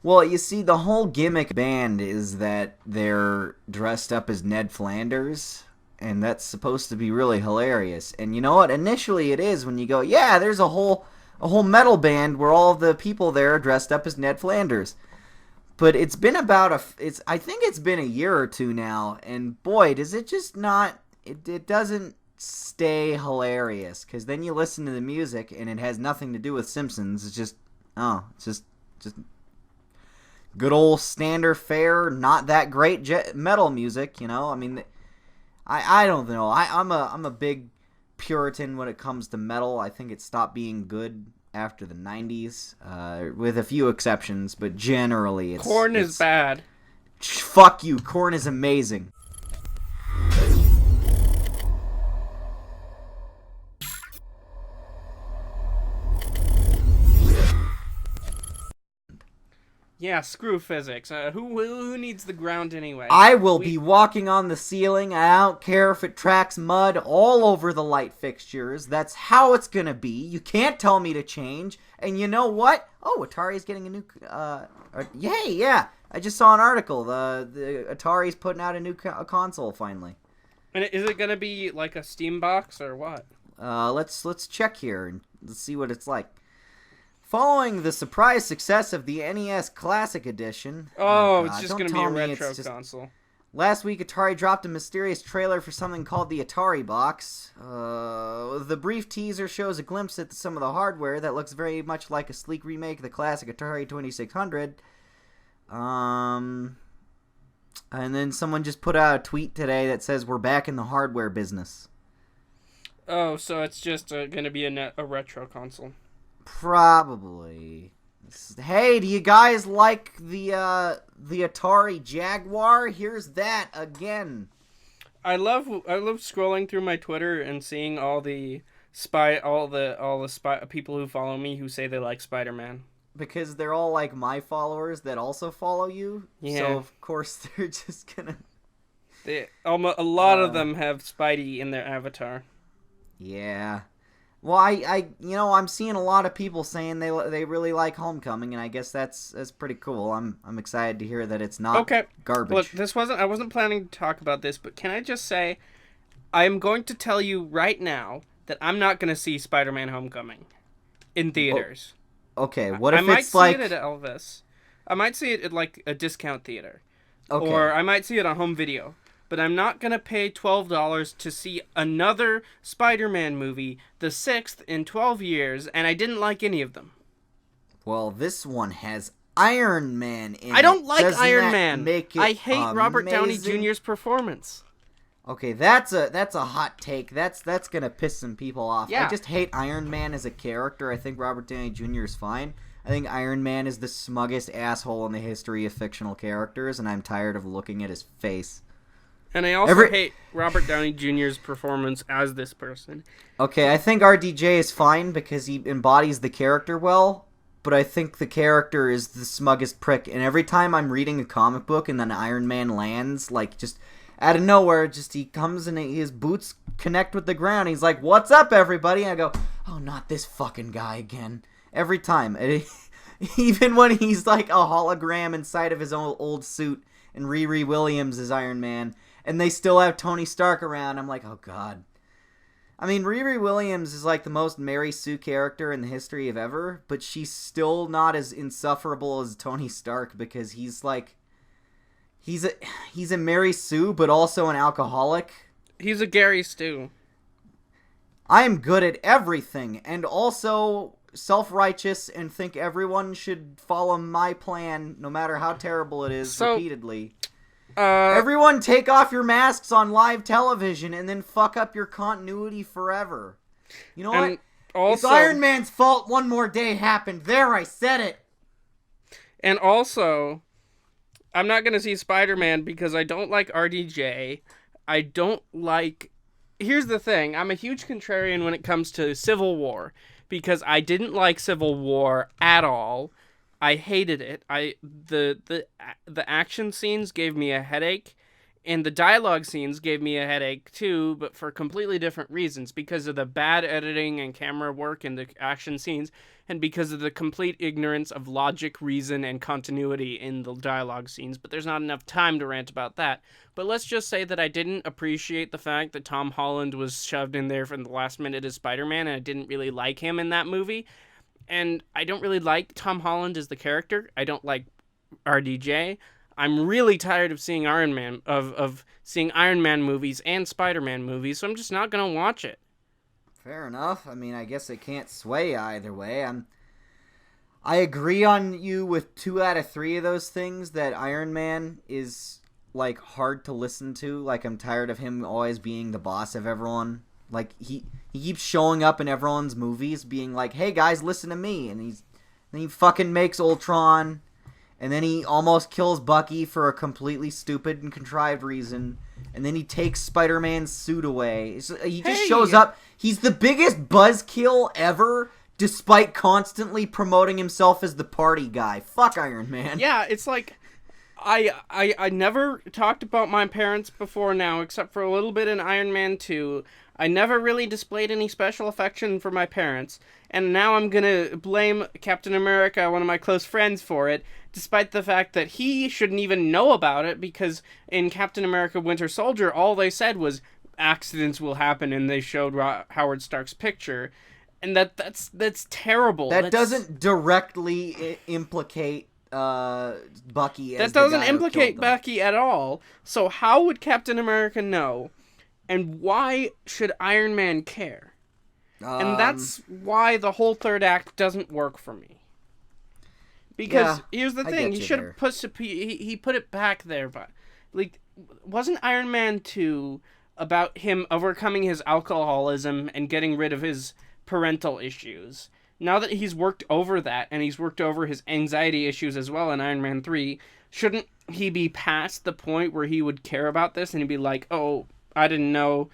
Well, you see, the whole gimmick band is that they're dressed up as Ned Flanders, and that's supposed to be really hilarious. And you know what? Initially, it is when you go, yeah, there's a whole metal band where all the people there are dressed up as Ned Flanders. But it's been I think it's been a year or two now, and boy, does it just not. It doesn't stay hilarious because then you listen to the music and it has nothing to do with Simpsons. It's just good old standard fare, not that great metal music. I mean, I don't know. I'm a big Puritan when it comes to metal. I think it stopped being good after the 90s, with a few exceptions, but generally Korn is bad. Fuck you, Korn is amazing. Yeah, screw physics. Who needs the ground anyway? I will be walking on the ceiling. I don't care if it tracks mud all over the light fixtures. That's how it's gonna be. You can't tell me to change. And you know what? Oh, Atari's getting a new... yay, yeah. I just saw an article. The Atari's putting out a new console, finally. And is it gonna be like a Steam box or what? Let's check here and let's see what it's like. Following the surprise success of the NES Classic Edition... Oh, it's just going to be a retro console. Last week, Atari dropped a mysterious trailer for something called the Atari Box. The brief teaser shows a glimpse at some of the hardware that looks very much like a sleek remake of the classic Atari 2600. And then someone just put out a tweet today that says, "We're back in the hardware business." Oh, so it's just going to be a retro console. Probably. Hey, do you guys like the Atari Jaguar? Here's that again. I love scrolling through my Twitter and seeing all the people who follow me who say they like Spider-Man. Because they're all like my followers that also follow you. Yeah. So of course they're just gonna. A lot of them have Spidey in their avatar. Yeah. Well, I'm seeing a lot of people saying they really like Homecoming, and I guess that's pretty cool. I'm excited to hear that it's not garbage. Look, I wasn't planning to talk about this, but can I just say, I am going to tell you right now that I'm not going to see Spider-Man: Homecoming in theaters. Okay, what if I might it's like... see it at Elvis. I might see it at like a discount theater. Okay. Or I might see it on home video. But I'm not going to pay $12 to see another Spider-Man movie, the 6th in 12 years, and I didn't like any of them. Well, this one has Iron Man in it. I don't like Doesn't Iron that Man. Make it I hate Robert Downey amazing? Jr.'s performance. Okay, that's a hot take. That's going to piss some people off. Yeah. I just hate Iron Man as a character. I think Robert Downey Jr. is fine. I think Iron Man is the smuggest asshole in the history of fictional characters, and I'm tired of looking at his face. And I also hate Robert Downey Jr.'s performance as this person. Okay, I think RDJ is fine because he embodies the character well, but I think the character is the smuggest prick. And every time I'm reading a comic book and then Iron Man lands, like, just out of nowhere, just he comes and his boots connect with the ground. He's like, "What's up, everybody?" And I go, "Oh, not this fucking guy again." Every time. Even when he's like a hologram inside of his old suit and Riri Williams is Iron Man, and they still have Tony Stark around, I'm like, oh god. I mean, Riri Williams is like the most Mary Sue character in the history of ever, but she's still not as insufferable as Tony Stark because he's like... He's a Mary Sue, but also an alcoholic. He's a Gary Stu. I am good at everything, and also self-righteous, and think everyone should follow my plan, no matter how terrible it is, repeatedly. Everyone take off your masks on live television and then fuck up your continuity forever. You know what? Also, it's Iron Man's fault one more day happened. There, I said it. And also, I'm not going to see Spider-Man because I don't like RDJ. I don't like... Here's the thing. I'm a huge contrarian when it comes to Civil War because I didn't like Civil War at all. I hated it. The action scenes gave me a headache. And the dialogue scenes gave me a headache too, but for completely different reasons, because of the bad editing and camera work in the action scenes, and because of the complete ignorance of logic, reason, and continuity in the dialogue scenes. But there's not enough time to rant about that. But let's just say that I didn't appreciate the fact that Tom Holland was shoved in there from the last minute as Spider-Man, and I didn't really like him in that movie. And I don't really like Tom Holland as the character. I don't like RDJ. I'm really tired of seeing Iron Man of seeing Iron Man movies and Spider-Man movies, so I'm just not gonna watch it. Fair enough. I mean, I guess it can't sway either way. I agree on you with 2 out of 3 of those things. That Iron Man is like hard to listen to. Like, I'm tired of him always being the boss of everyone. Like, he keeps showing up in everyone's movies, being like, "Hey guys, listen to me," and then he fucking makes Ultron. And then he almost kills Bucky for a completely stupid and contrived reason. And then he takes Spider-Man's suit away. He just shows up. He's the biggest buzzkill ever, despite constantly promoting himself as the party guy. Fuck Iron Man. Yeah, it's like I never talked about my parents before now, except for a little bit in Iron Man 2. I never really displayed any special affection for my parents, and now I'm gonna blame Captain America, one of my close friends, for it, despite the fact that he shouldn't even know about it, because in Captain America Winter Soldier, all they said was accidents will happen, and they showed Howard Stark's picture, and that's terrible. That doesn't directly implicate Bucky as that doesn't the guy implicate Bucky at all. So how would Captain America know? And why should Iron Man care? And that's why the whole third act doesn't work for me. Because here's the thing, he should have he put it back there, but like, wasn't Iron Man 2 about him overcoming his alcoholism and getting rid of his parental issues? Now that he's worked over that, and he's worked over his anxiety issues as well in Iron Man 3, shouldn't he be past the point where he would care about this and he'd be like, "Oh, I didn't know.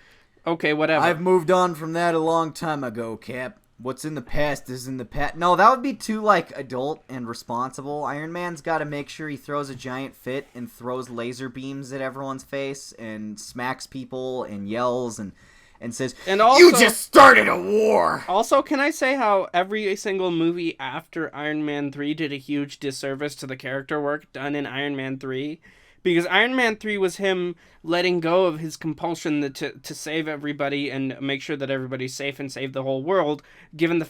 Okay, whatever. I've moved on from that a long time ago, Cap. What's in the past is in the past." No, that would be too, like, adult and responsible. Iron Man's got to make sure he throws a giant fit and throws laser beams at everyone's face and smacks people and yells and says, and also, "You just started a war!" Also, can I say how every single movie after Iron Man 3 did a huge disservice to the character work done in Iron Man 3? Because Iron Man 3 was him letting go of his compulsion to save everybody and make sure that everybody's safe and save the whole world, given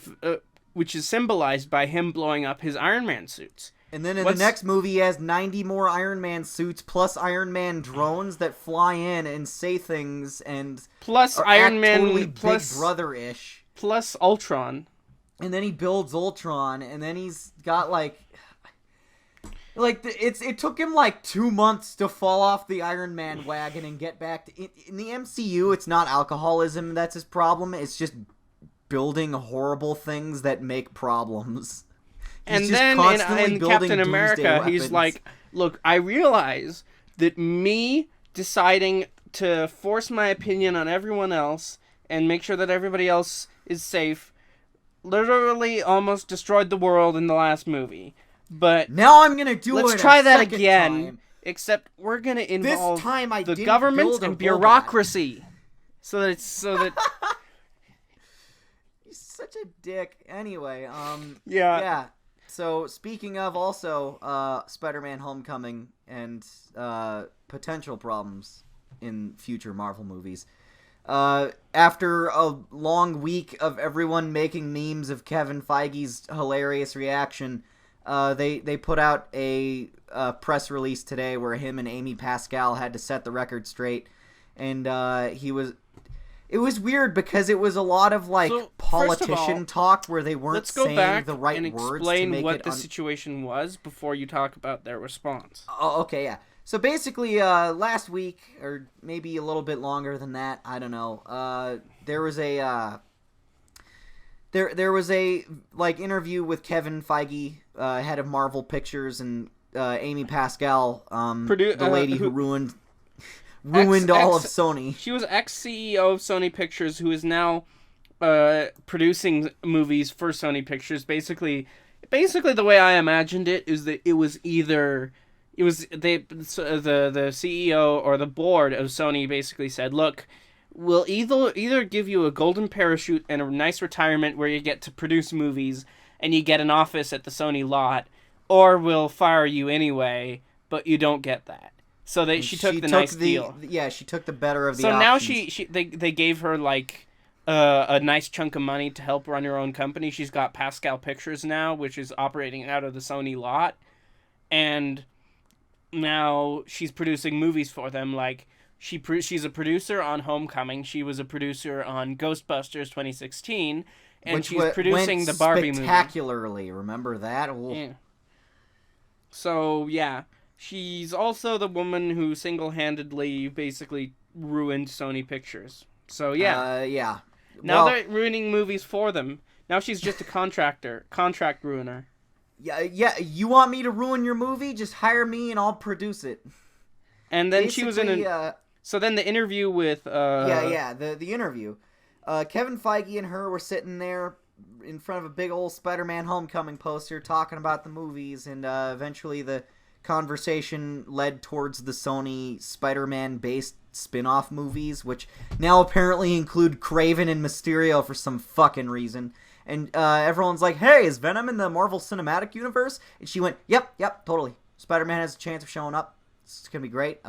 which is symbolized by him blowing up his Iron Man suits. And then in the next movie, he has 90 more Iron Man suits, plus Iron Man drones that fly in and say things, and plus Iron Man, totally plus Big Brother-ish. Plus Ultron. And then he builds Ultron, and then he's got, it took him 2 months to fall off the Iron Man wagon and get back to... In the MCU, it's not alcoholism that's his problem. It's just building horrible things that make problems. And then in Captain America, he's like, "Look, I realize that me deciding to force my opinion on everyone else and make sure that everybody else is safe literally almost destroyed the world in the last movie. But now I'm gonna do it. Let's try that again. Except we're gonna involve this time the government and bureaucracy, so that he's such a dick. Anyway, yeah. So speaking of also Spider-Man: Homecoming and potential problems in future Marvel movies. After a long week of everyone making memes of Kevin Feige's hilarious reaction, they put out a press release today where him and Amy Pascal had to set the record straight, and it was weird because it was a lot of politician talk where they weren't saying the right words to make it. Explain what the situation was before you talk about their response. Oh, okay, yeah. So basically, last week, or maybe a little bit longer than that, I don't know. There was a interview with Kevin Feige, head of Marvel Pictures, and Amy Pascal, the lady who ruined all of Sony. She was ex-CEO of Sony Pictures, who is now producing movies for Sony Pictures. Basically, the way I imagined it is that it was either it was the CEO or the board of Sony basically said, "Look, we'll either give you a golden parachute and a nice retirement where you get to produce movies and you get an office at the Sony lot, or we'll fire you anyway, but you don't get that." So she took the nice deal. Yeah, she took the better of the So options. now they gave her like a nice chunk of money to help run her own company. She's got Pascal Pictures now, which is operating out of the Sony lot, and now she's producing movies for them. Like she's a producer on Homecoming. She was a producer on Ghostbusters 2016, and Which she's producing the Barbie movie. Spectacularly, remember that? Yeah. So yeah, she's also the woman who single-handedly basically ruined Sony Pictures. So yeah. Yeah. Now they're ruining movies for them. Now she's just a contract ruiner. Yeah. You want me to ruin your movie? Just hire me and I'll produce it. And then she was in so then the interview with the interview. Kevin Feige and her were sitting there in front of a big old Spider-Man Homecoming poster talking about the movies, and eventually the conversation led towards the Sony Spider-Man based spin-off movies, which now apparently include Kraven and Mysterio for some fucking reason. And everyone's like, "Hey, is Venom in the Marvel Cinematic Universe?" And she went, Yep, totally. Spider-Man has a chance of showing up. It's gonna be great.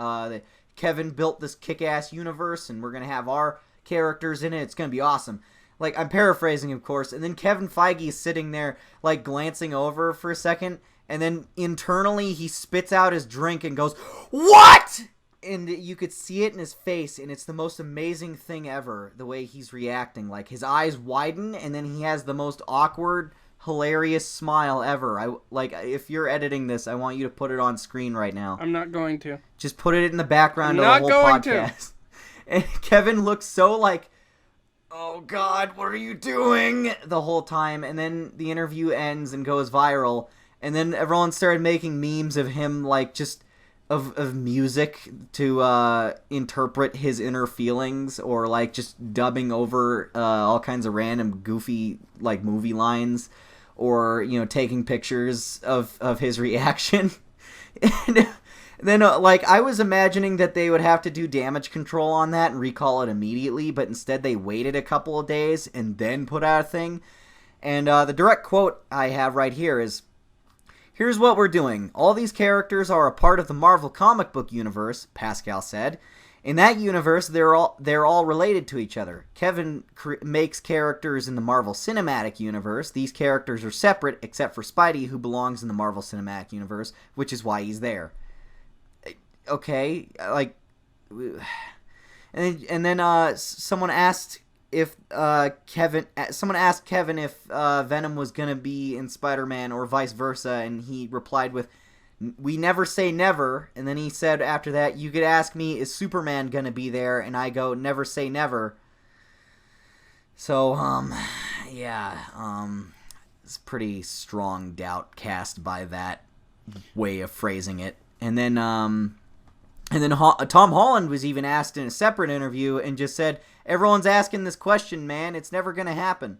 Kevin built this kick-ass universe, and we're gonna have our characters in it. It's gonna be awesome. Like, I'm paraphrasing, of course. And then Kevin Feige is sitting there, like, glancing over for a second, and then internally he spits out his drink and goes, "What?" And you could see it in his face, and it's the most amazing thing ever, the way he's reacting. Like, his eyes widen, and then he has the most awkward, hilarious smile ever. If you're editing this, I want you to put it on screen right now. I'm not going to. Just put it in the background of the whole podcast. And Kevin looks so like, "Oh God, what are you doing?" the whole time. And then the interview ends and goes viral. And then everyone started making memes of him, like, just of music to interpret his inner feelings, or like just dubbing over all kinds of random goofy like movie lines, or taking pictures of his reaction. And then I was imagining that they would have to do damage control on that and recall it immediately, but instead they waited a couple of days and then put out a thing. And the direct quote I have right here is, "Here's what we're doing. All these characters are a part of the Marvel comic book universe," Pascal said. "In that universe, they're all related to each other. Kevin makes characters in the Marvel Cinematic Universe. These characters are separate, except for Spidey, who belongs in the Marvel Cinematic Universe, which is why he's there." Okay, like, and then someone asked Kevin if Venom was gonna be in Spider-Man or vice versa, and he replied with, "We never say never." And then he said after that, "You could ask me, is Superman gonna be there?" And I go, "Never say never." So it's pretty strong doubt cast by that way of phrasing it. And then Tom Holland was even asked in a separate interview and just said, "Everyone's asking this question, man. It's never going to happen."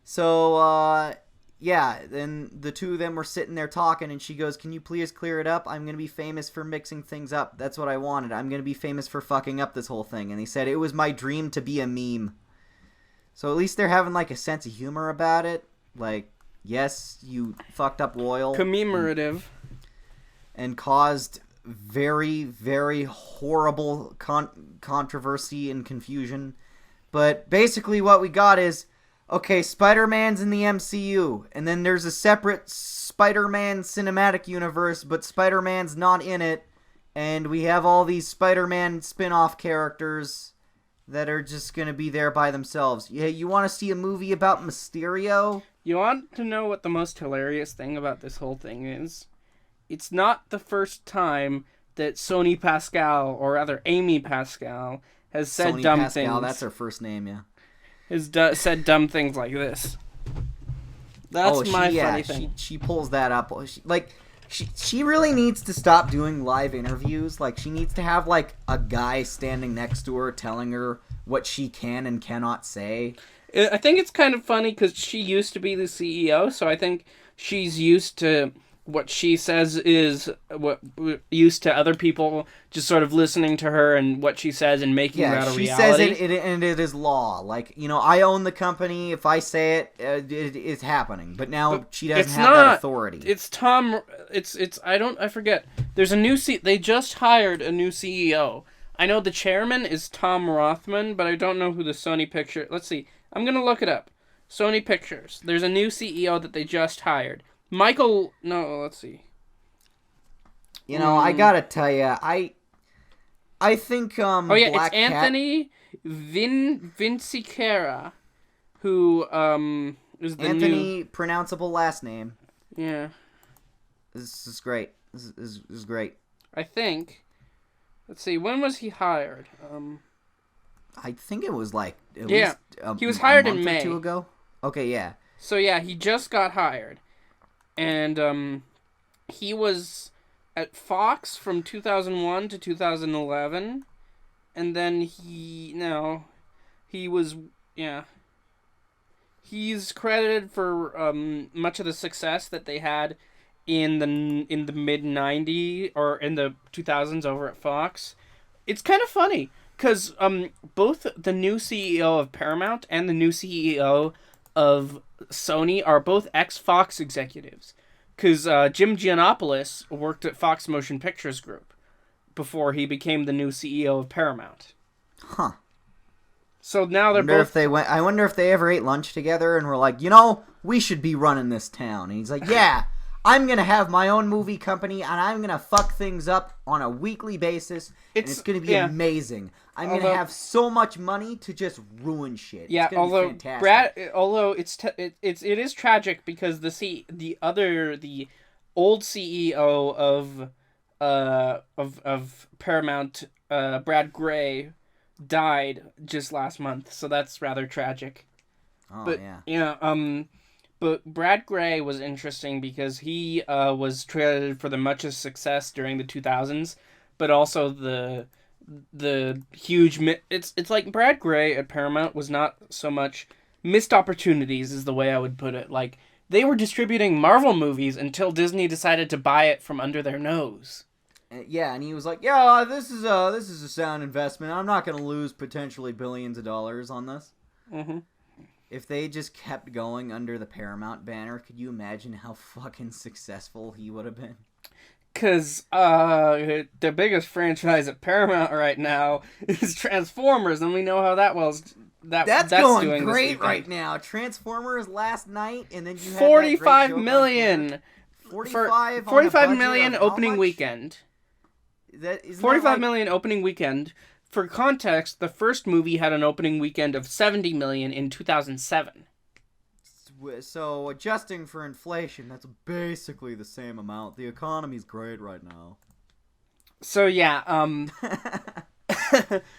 So, then the two of them were sitting there talking, and she goes, "Can you please clear it up? I'm going to be famous for mixing things up. That's what I wanted. I'm going to be famous for fucking up this whole thing." And he said, "It was my dream to be a meme." So at least they're having, like, a sense of humor about it. Like, yes, you fucked up Royal. Commemorative. And caused very, very horrible controversy and confusion. But basically what we got is, okay, Spider-Man's in the MCU, and then there's a separate Spider-Man cinematic universe, but Spider-Man's not in it, and we have all these Spider-Man spin-off characters that are just going to be there by themselves. Yeah, you want to see a movie about Mysterio? You want to know what the most hilarious thing about this whole thing is? It's not the first time that Sony Pascal, or rather Amy Pascal, has said dumb things. That's her first name, yeah. Has said dumb things like this. That's funny thing. She pulls that up. She really needs to stop doing live interviews. Like, she needs to have, like, a guy standing next to her telling her what she can and cannot say. I think it's kind of funny because she used to be the CEO, so I think she's used to what she says is what we're used to other people just sort of listening to her and what she says and making Yeah, that a she reality. says and it is law. Like, I own the company. If I say it, it's happening. But now But she doesn't it's have not. that authority. It's Tom. It's. I forget. There's a new They just hired a new CEO. I know the chairman is Tom Rothman, but I don't know who the Sony Picture. Let's see. I'm gonna look it up. Sony Pictures. There's a new CEO that they just hired. Michael. No, let's see. I gotta tell you, I think Oh yeah, Black it's Anthony Vinciquera, who is the Anthony new. pronounceable last name. Yeah. This is great. This is great. I think. Let's see. When was he hired? I think it was like at Yeah, least he was hired a in month May. or two ago. Okay, yeah. So yeah, he just got hired, and he was at Fox from 2001 to 2011, and then he was yeah. He's credited for much of the success that they had in the mid '90s or in the 2000s over at Fox. It's kind of funny because both the new CEO of Paramount and the new CEO of Sony are both ex-Fox executives. Because Jim Giannopoulos worked at Fox Motion Pictures Group before he became the new CEO of Paramount. Huh. So now they're both. I wonder if they ever ate lunch together and were like, we should be running this town. And he's like, yeah, I'm gonna have my own movie company and I'm gonna fuck things up on a weekly basis. It's gonna be amazing. I'm gonna have so much money to just ruin shit. Yeah, it's gonna although be fantastic. it is tragic because the old CEO of Paramount, Brad Gray, died just last month, so that's rather tragic. Oh But yeah. but Brad Gray was interesting because he was credited for the much of success during the 2000s, but also the huge it's like Brad Gray at Paramount was not so much missed opportunities is the way I would put it. Like they were distributing Marvel movies until Disney decided to buy it from under their nose. Yeah, and he was like, "Yeah, this is a sound investment. I'm not going to lose potentially billions of dollars on this." Mm-hmm. If they just kept going under the Paramount banner, could you imagine how fucking successful he would have been? Because the biggest franchise at Paramount right now is Transformers, and we know how that's going doing great right now. Transformers last night, and then you had 45 million. 45 million opening weekend. That is 45 million opening weekend. For context, the first movie had an opening weekend of 70 million in 2007. So adjusting for inflation, that's basically the same amount. The economy's great right now. So yeah,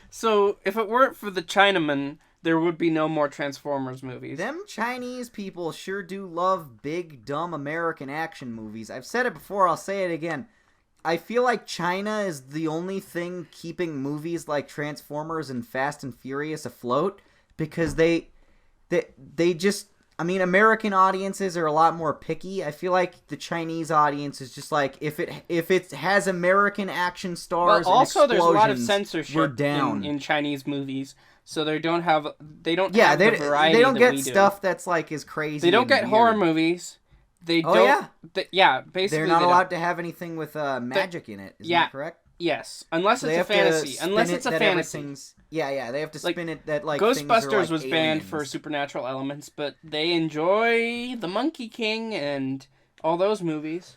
so if it weren't for the Chinaman, there would be no more Transformers movies. Them Chinese people sure do love big, dumb American action movies. I've said it before, I'll say it again. I feel like China is the only thing keeping movies like Transformers and Fast and Furious afloat because they just... I mean, American audiences are a lot more picky. I feel like the Chinese audience is just like, if it has American action stars well, also and there's a lot of explosions, censorship we're down. in Chinese movies, so they don't have the variety they don't that get we do. stuff that's like as crazy. They don't and get weird. horror movies. They don't. Basically they're not allowed to have anything with magic in it. Isn't that correct? Yes, unless it's a fantasy. Unless it's a fantasy. Yeah, they have to spin it that like Ghostbusters was aliens. banned for supernatural elements, but they enjoy The Monkey King and all those movies.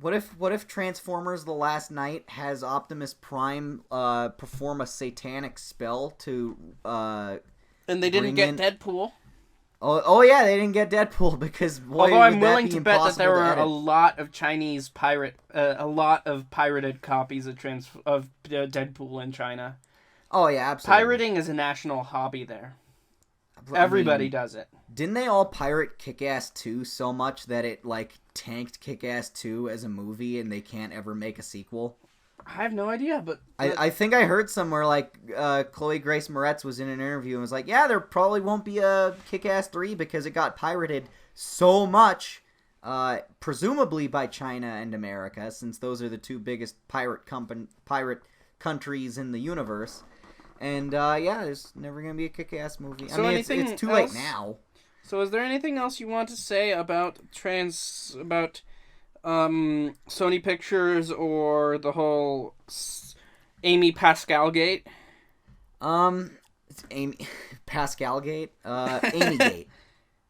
What if Transformers: The Last Night has Optimus Prime perform a satanic spell to and they didn't get Deadpool. Oh yeah, they didn't get Deadpool because although I'm willing to bet that there were a lot of Chinese a lot of pirated copies of Deadpool in China. Oh yeah, absolutely. Pirating is a national hobby there. Everybody does it. Didn't they all pirate Kick-Ass 2 so much that it like tanked Kick-Ass 2 as a movie and they can't ever make a sequel? I have no idea, but I think I heard somewhere like Chloe Grace Moretz was in an interview and was like, yeah, there probably won't be a Kick-Ass 3 because it got pirated so much presumably by China and America, since those are the two biggest pirate countries in the universe. And yeah, there's never gonna be a kick-ass movie. So I mean, it's too late now. So is there anything else you want to say about Sony Pictures or the whole Amy Pascal gate? It's Amy Pascal gate. Amy gate.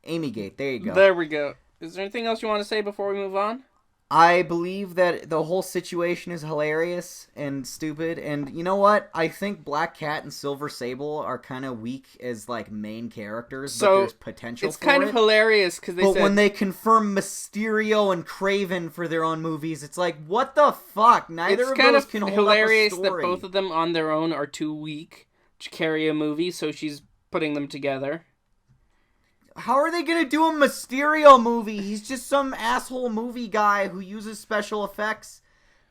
Amy gate. There you go. There we go. Is there anything else you want to say before we move on? I believe that the whole situation is hilarious and stupid, and you know what? I think Black Cat and Silver Sable are kind of weak as like main characters, but there's potential for it. It's kind of hilarious because But when they confirm Mysterio and Kraven for their own movies, it's like, what the fuck? Neither of those can hold up a story. It's hilarious that both of them on their own are too weak to carry a movie, so she's putting them together. How are they going to do a Mysterio movie? He's just some asshole movie guy who uses special effects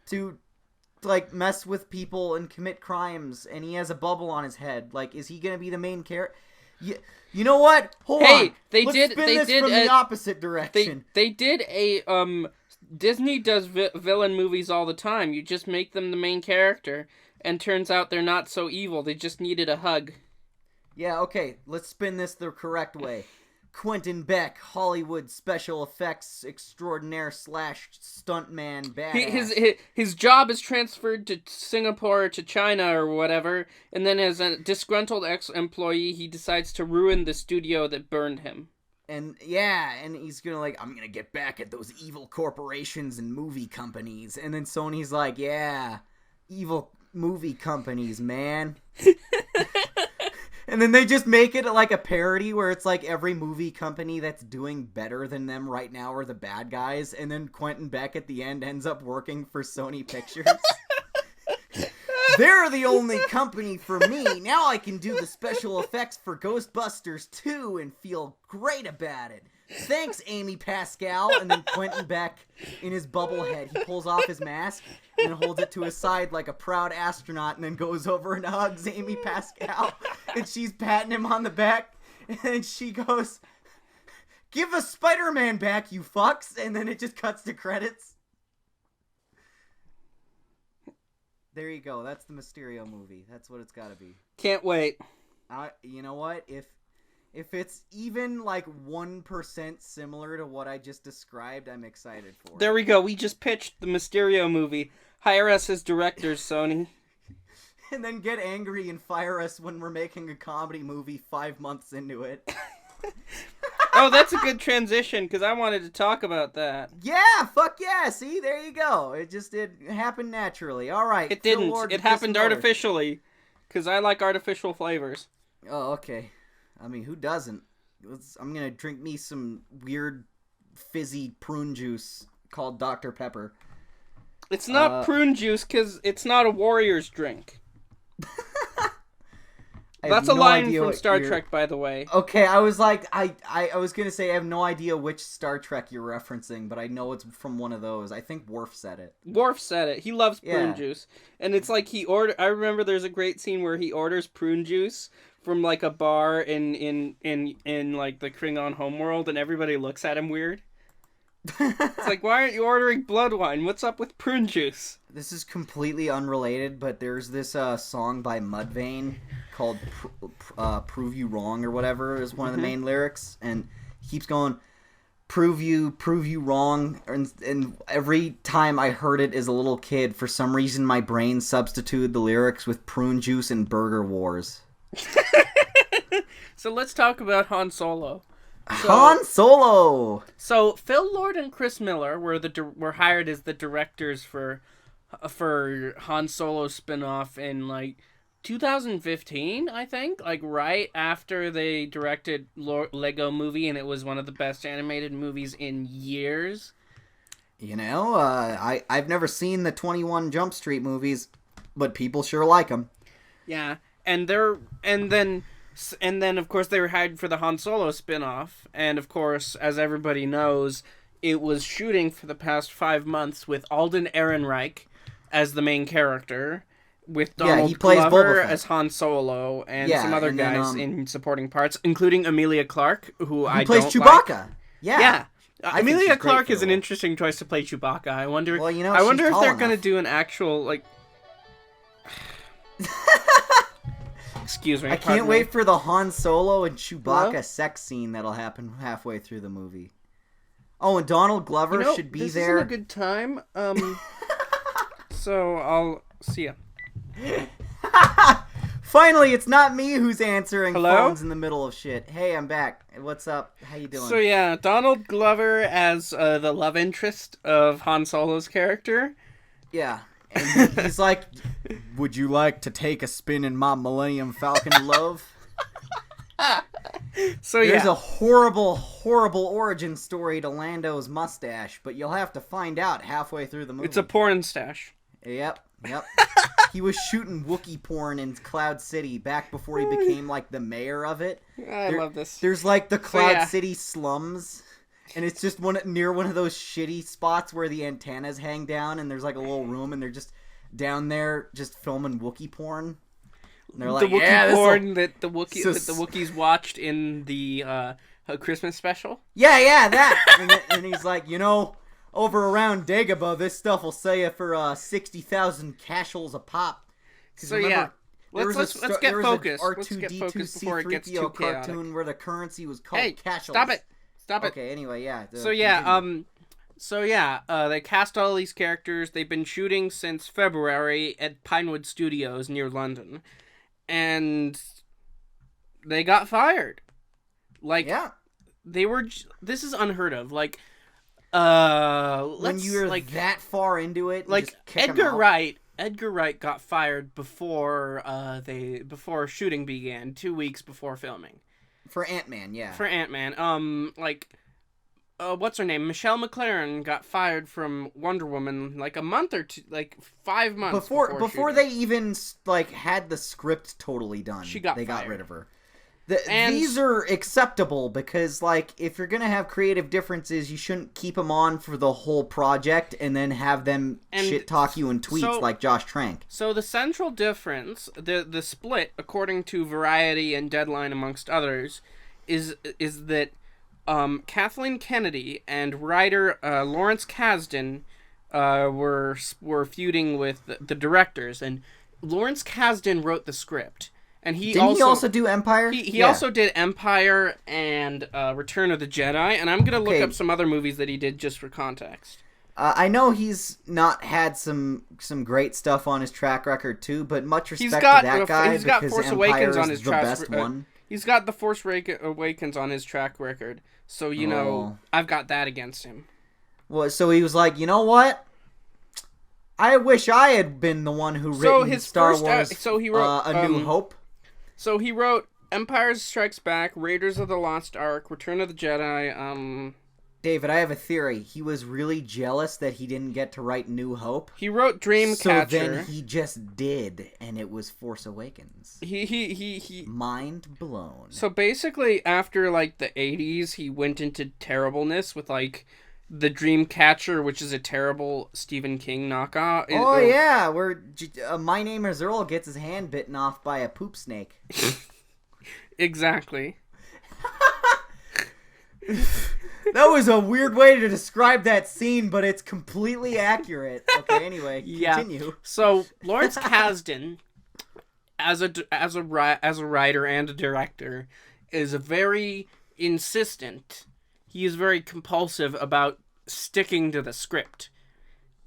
to, like, mess with people and commit crimes, and he has a bubble on his head. Like, is he going to be the main character? You know what? Hold on. Let's spin this from the opposite direction. They did a, Disney does villain movies all the time. You just make them the main character, and turns out they're not so evil. They just needed a hug. Yeah, okay. Let's spin this the correct way. Quentin Beck, Hollywood special effects extraordinaire / stuntman badass. His job is transferred to Singapore or to China or whatever, and then as a disgruntled ex-employee, he decides to ruin the studio that burned him. And yeah, and he's gonna I'm gonna get back at those evil corporations and movie companies. And then Sony's like, yeah, evil movie companies, man. And then they just make it like a parody where it's like every movie company that's doing better than them right now are the bad guys. And then Quentin Beck at the end ends up working for Sony Pictures. They're the only company for me. Now I can do the special effects for Ghostbusters 2 and feel great about it. Thanks, Amy Pascal. And then Quentin Beck, in his bubble head, he pulls off his mask and holds it to his side like a proud astronaut, and then goes over and hugs Amy Pascal. And she's patting him on the back, and she goes, "Give us Spider-Man back, you fucks." And then it just cuts to credits. There you go. That's the Mysterio movie. That's what it's got to be. Can't wait. You know what? If it's even like 1% similar to what I just described, I'm excited for it. There we go. We just pitched the Mysterio movie. Hire us as directors, Sony. And then get angry and fire us when we're making a comedy movie 5 months into it. Oh, that's a good transition, because I wanted to talk about that. Yeah, fuck yeah. See, there you go. It happened naturally. All right. It didn't. It happened artificially, because I like artificial flavors. Oh, okay. I mean, who doesn't? I'm going to drink me some weird fizzy prune juice called Dr. Pepper. It's not prune juice because it's not a warrior's drink. That's a line from Star Trek, by the way. Okay, I was like, I was going to say I have no idea which Star Trek you're referencing, but I know it's from one of those. I think Worf said it. Worf said it. He loves prune juice. And it's like I remember there's a great scene where he orders prune juice from like a bar in like the Klingon homeworld, and everybody looks at him weird. It's like, why aren't you ordering blood wine? What's up with prune juice? This is completely unrelated, but there's this song by Mudvayne called Prove You Wrong or whatever is one of the main lyrics, and he keeps going, prove you wrong, and every time I heard it as a little kid, for some reason my brain substituted the lyrics with prune juice and Burger Wars. So let's talk about Han Solo. Han Solo! So Phil Lord and Chris Miller were hired as the directors for Han Solo spinoff in like 2015, I think, like right after they directed Lego Movie, and it was one of the best animated movies in years. You know, I've never seen the 21 Jump Street movies, but people sure like them. Yeah, and then, of course, they were hired for the Han Solo spin-off. And, of course, as everybody knows, it was shooting for the past 5 months with Alden Ehrenreich as the main character, with Donald Glover as Han Solo, and some other guys in supporting parts, including Emilia Clarke, who I don't like. Plays Chewbacca. Yeah. I think Emilia she's great Clarke for is the an role. interesting choice to play Chewbacca. I wonder. Well, you know, I she's wonder if tall they're gonna enough. do an actual like. Excuse me. I pardon can't me. wait for the Han Solo and Chewbacca Hello? sex scene that'll happen halfway through the movie. Oh, and Donald Glover should be this there. isn't a good time. So I'll see ya. Finally, it's not me who's answering Hello? phones in the middle of shit. Hey, I'm back. What's up? How you doing? So yeah, Donald Glover as the love interest of Han Solo's character. Yeah. And he's like, would you like to take a spin in my Millennium Falcon, love? So There's yeah, a horrible, horrible origin story to Lando's mustache, but you'll have to find out halfway through the movie. it's a porn stash. Yep. He was shooting Wookiee porn in Cloud City back before he became like the mayor of it. I love this. There's like the Cloud yeah. City slums, and it's just near one of those shitty spots where the antennas hang down, and there's like a little room, and they're just down there just filming Wookiee porn. And they're like, The Wookiee yeah, porn that the Wookiee So that the Wookiees watched in the Christmas special. yeah, that. and he's like, over around Dagobah, this stuff will sell you for 60,000 cashels a pop. So yeah, let's get focused. R2D2 Let's get focused before it gets too chaotic. cartoon where the currency was called Hey, cashels. stop it. Okay, anyway, yeah. So yeah, they cast all these characters. They've been shooting since February at Pinewood Studios near London, and they got fired. Like, yeah. they were. This is unheard of. Like, When you're like that far into it, like just kick 'em Edgar out. Wright. Edgar Wright got fired before before shooting began, 2 weeks before filming. For Ant-Man, yeah. For Ant-Man. What's her name? Michelle McLaren got fired from Wonder Woman like a month or two, like 5 months before shooting. they even like had the script totally done. They got fired. rid of her. And- These are acceptable because, like, if you're gonna have creative differences, you shouldn't keep them on for the whole project and then have them shit talk you in tweets like Josh Trank. So the central difference, the split, according to Variety and Deadline amongst others, is that Kathleen Kennedy and writer Lawrence Kasdan were feuding with the directors, and Lawrence Kasdan wrote the script. And he also do Empire? He also did Empire and Return of the Jedi, and I'm gonna look up some other movies that he did just for context. I know he's not had some great stuff on his track record too, but much respect to that guy. He's got because Force Empire Awakens on is his the track. best one. He's got the Force Awakens on his track record, so I've got that against him. Well, so he was like, you know what? I wish I had been the one who written Star Wars. So he wrote A New Hope. So he wrote Empire Strikes Back, Raiders of the Lost Ark, Return of the Jedi. David, I have a theory. He was really jealous that he didn't get to write New Hope. He wrote Dreamcatcher. So then he just did, and it was Force Awakens. He Mind blown. So basically, after like the 80s, he went into terribleness with like the Dreamcatcher, which is a terrible Stephen King knockoff. Oh yeah, where My Name Is Earl gets his hand bitten off by a poop snake. Exactly. That was a weird way to describe that scene, but it's completely accurate. Okay, anyway, continue. Yeah. So Lawrence Kasdan, as a writer and a director, is very insistent. He is very compulsive about sticking to the script.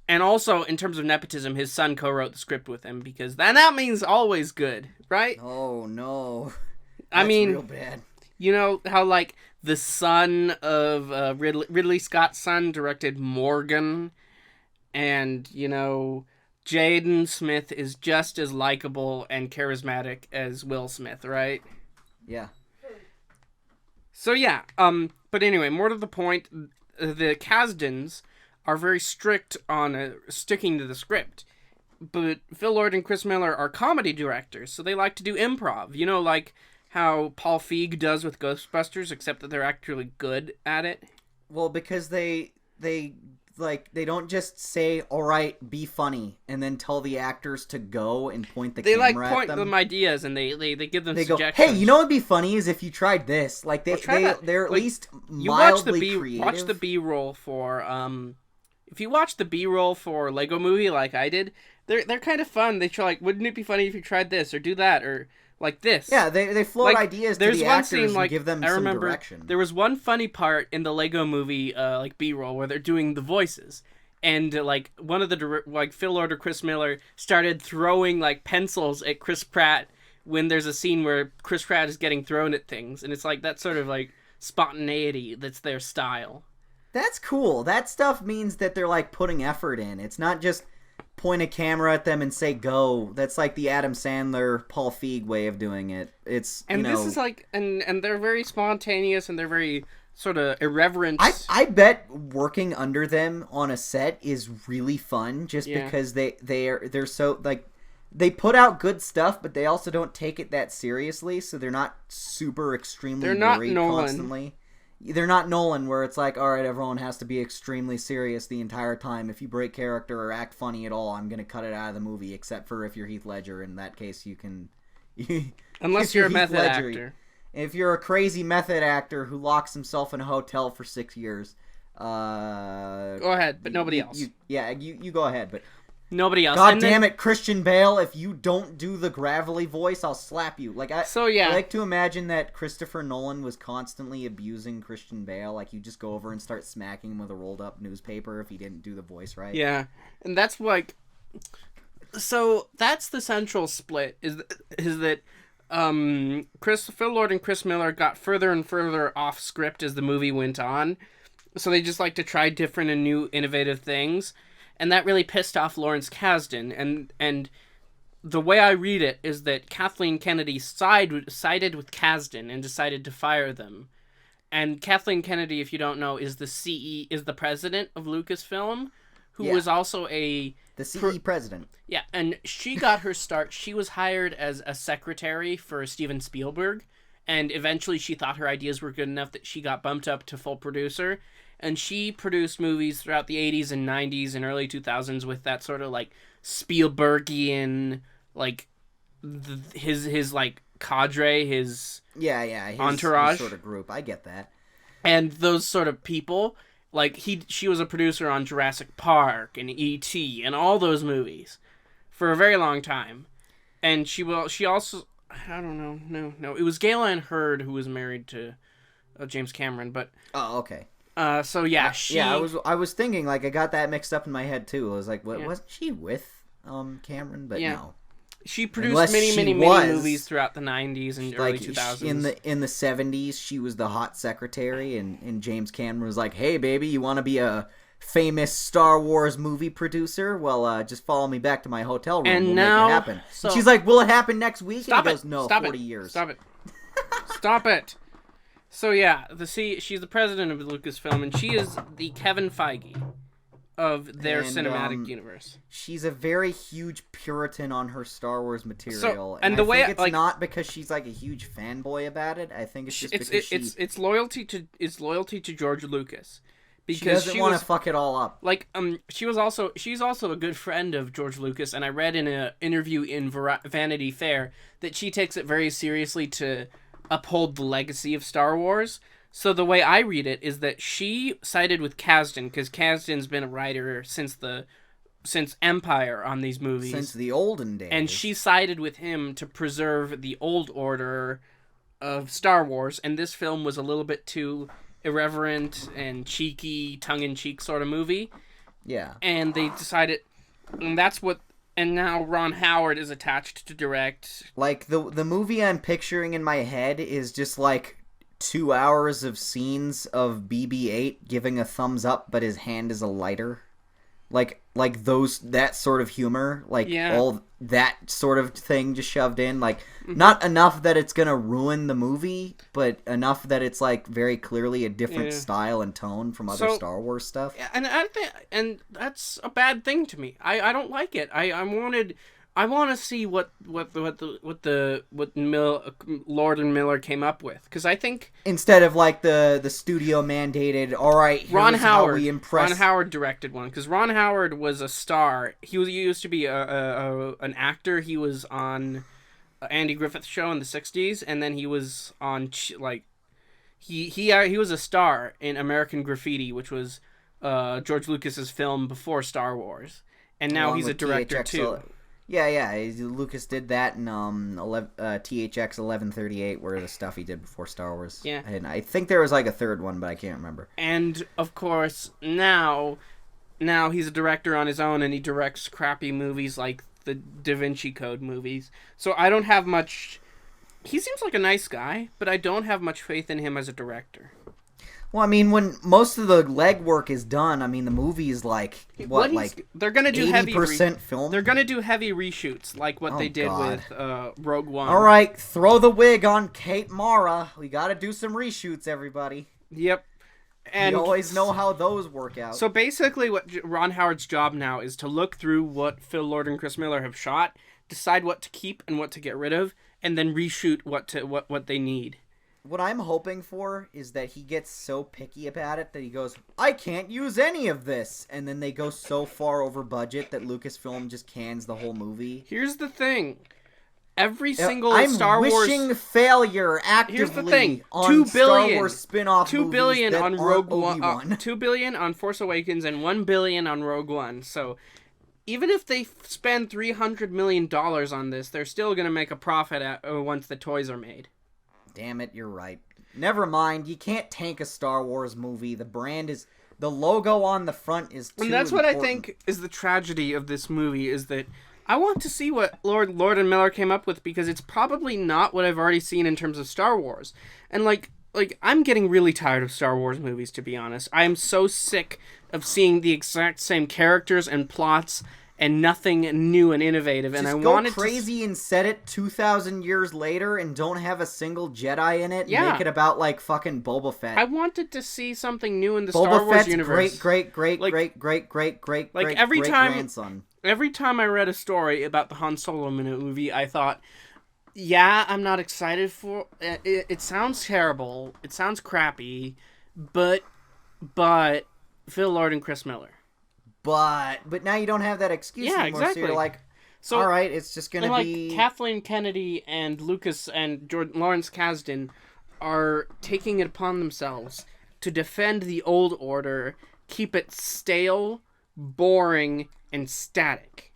And also, in terms of nepotism, his son co-wrote the script with him, because that means always good, right? Oh, no. I mean, real bad. You know how, like, the son of Ridley Scott's son directed Morgan, and, Jaden Smith is just as likable and charismatic as Will Smith, right? Yeah. So, yeah, but anyway, more to the point, the Kasdans are very strict on sticking to the script. But Phil Lord and Chris Miller are comedy directors, so they like to do improv. Like how Paul Feig does with Ghostbusters, except that they're actually good at it. Well, because they they don't just say, "All right, be funny," and then tell the actors to go and point the They camera like point at them. them ideas and they give them They go, suggestions. "Hey, you know what'd be funny is if you tried this." Like Try that. they're at Like, least you watch the mildly creative. watch the B-roll for if you watch the B-roll for Lego Movie like I did, they're kind of fun. They try like, wouldn't it be funny if you tried this or do that or like this? Yeah, they float Like, ideas to there's the one actors scene, like, and give them I some remember direction. there was one funny part in the Lego Movie like B-roll where they're doing the voices. And like one of the like Phil Lord or Chris Miller started throwing like pencils at Chris Pratt when there's a scene where Chris Pratt is getting thrown at things, and it's like that sort of like spontaneity that's their style. That's cool. That stuff means that they're like putting effort in. It's not just point a camera at them and say go. That's like the Adam Sandler, Paul Feig way of doing it. It's And this is like and they're very spontaneous and they're very sort of irreverent. I bet working under them on a set is really fun just because they're so like they put out good stuff, but they also don't take it that seriously, so they're not super extremely They're not worried Nolan. constantly. They're not Nolan, where it's like, all right, everyone has to be extremely serious the entire time. If you break character or act funny at all, I'm going to cut it out of the movie, except for if you're Heath Ledger. In that case, you can... Unless you're a method actor. If you're a crazy method actor who locks himself in a hotel for 6 years... go ahead, but nobody else. You go ahead, but... Nobody else. God damn it, Christian Bale, if you don't do the gravelly voice, I'll slap you. I like to imagine that Christopher Nolan was constantly abusing Christian Bale. Like, you just go over and start smacking him with a rolled up newspaper if he didn't do the voice right. Yeah. And that's like... So, that's the central split, is that Phil Lord and Chris Miller got further and further off script as the movie went on. So they just like to try different and new innovative things. And that really pissed off Lawrence Kasdan. And the way I read it is that Kathleen Kennedy sided with Kasdan and decided to fire them. And Kathleen Kennedy, if you don't know, is the president of Lucasfilm, who was also the CE president. Yeah, and she got her start. She was hired as a secretary for Steven Spielberg, and eventually she thought her ideas were good enough that she got bumped up to full producer. And she produced movies throughout the 80s and 90s and early 2000s with that sort of, like, Spielbergian, like, his like, cadre, his entourage. His sort of group. I get that. And those sort of people, like, she was a producer on Jurassic Park and E.T. and all those movies for a very long time. And she also, I don't know, no. It was Gale Ann Hurd who was married to James Cameron, but... Oh, okay. I was thinking, like, I got that mixed up in my head too. I was like, what, wasn't she with Cameron? But no. She produced many movies throughout the 90s and early 2000s. In the 70s, she was the hot secretary, and James Cameron was like, hey, baby, you want to be a famous Star Wars movie producer? Well, just follow me back to my hotel room. And we'll now, make it happen. And she's like, will it happen next week? Stop and he it. goes, no, Stop 40 it. years. Stop it. Stop it. So yeah, she's the president of Lucasfilm, and she is the Kevin Feige of their cinematic universe. She's a very huge Puritan on her Star Wars material, and the I way think it's not because she's like a huge fanboy about it. I think it's just because it's loyalty to George Lucas, because she doesn't want to fuck it all up. Like she's also a good friend of George Lucas, and I read in an interview in Vanity Fair that she takes it very seriously to uphold the legacy of Star Wars. So the way I read it is that she sided with Kasdan because Kasdan's been a writer since Empire on these movies, since the olden days, and she sided with him to preserve the old order of Star Wars. And this film was a little bit too irreverent and cheeky, tongue-in-cheek sort of movie. Yeah, and they decided, and that's what. And now Ron Howard is attached to direct. Like, the movie I'm picturing in my head is just, like, 2 hours of scenes of BB-8 giving a thumbs up, but his hand is a lighter. Like that sort of humor. Like, all that sort of thing just shoved in. Like, not enough that it's gonna ruin the movie, but enough that it's, like, very clearly a different style and tone from other Star Wars stuff. And I think, and that's a bad thing to me. I don't like it. I wanted I want to see what Lord and Miller came up with, because I think Instead of like the studio mandated, all right, here's Ron how Howard we impress. Ron Howard directed one, because Ron Howard was a star. He used to be an actor. He was on Andy Griffith Show in the '60s, and then he was on he was a star in American Graffiti, which was George Lucas's film before Star Wars, and now Along he's a with director THX too. Yeah. Lucas did that in THX 1138, where the stuff he did before Star Wars. Yeah. And I think there was like a third one, but I can't remember. And of course, now he's a director on his own, and he directs crappy movies like the Da Vinci Code movies. So I don't have much. He seems like a nice guy, but I don't have much faith in him as a director. Well, I mean, when most of the legwork is done, I mean, the movie is like they're gonna do 80% film. They're gonna do heavy reshoots, like what they did God. with Rogue One. All right, throw the wig on Kate Mara. We got to do some reshoots, everybody. Yep. And you always know how those work out. So basically, what Ron Howard's job now is to look through what Phil Lord and Chris Miller have shot, decide what to keep and what to get rid of, and then reshoot what they need. What I'm hoping for is that he gets so picky about it that he goes, I can't use any of this. And then they go so far over budget that Lucasfilm just cans the whole movie. Here's the thing. Every single I'm Star Wars... wishing failure actively Here's the thing. on $2 billion, Star Wars spin-off $2 movies billion that on aren't Rogue One, Obi-Wan. $2 billion on Force Awakens, and $1 billion on Rogue One. So even if they spend $300 million on this, they're still going to make a profit once the toys are made. Damn it, you're right. Never mind, you can't tank a Star Wars movie. The brand is... The logo on the front is too And that's important. what I think is the tragedy of this movie, is that I want to see what Lord and Miller came up with, because it's probably not what I've already seen in terms of Star Wars. And like I'm getting really tired of Star Wars movies, to be honest. I am so sick of seeing the exact same characters and plots and nothing new and innovative. And Just I go wanted crazy and set it 2,000 years later and don't have a single Jedi in it. Yeah. Make it about like fucking Boba Fett. I wanted to see something new in the Boba Star Wars Fett's universe. great every time grandson. Every time I read a story about the Han Solo movie, I thought, yeah, I'm not excited for it. It sounds terrible. It sounds crappy, but Phil Lord and Chris Miller. But now you don't have that excuse Yeah, anymore. exactly. So you're like, So, all right, it's just gonna like be. Kathleen Kennedy and Lucas and Lawrence Kasdan are taking it upon themselves to defend the old order, keep it stale, boring, and static.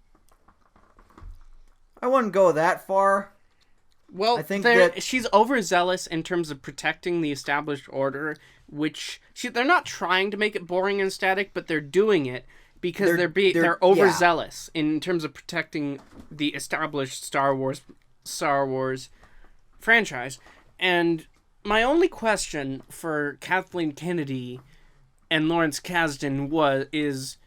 I wouldn't go that far. Well, I think she's overzealous in terms of protecting the established order, which they're not trying to make it boring and static, but they're doing it because they're overzealous in terms of protecting the established Star Wars franchise. And my only question for Kathleen Kennedy and Lawrence Kasdan is,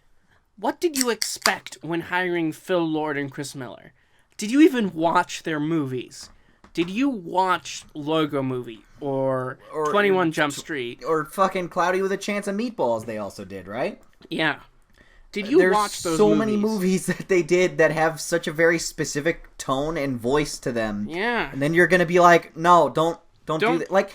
what did you expect when hiring Phil Lord and Chris Miller? Did you even watch their movies? Did you watch Logo Movie or 21 Jump Street? Or fucking Cloudy with a Chance of Meatballs they also did, right? Yeah. Did you watch those movies? There's so many movies that they did that have such a very specific tone and voice to them. Yeah. And then you're going to be like, no, don't do that. Like,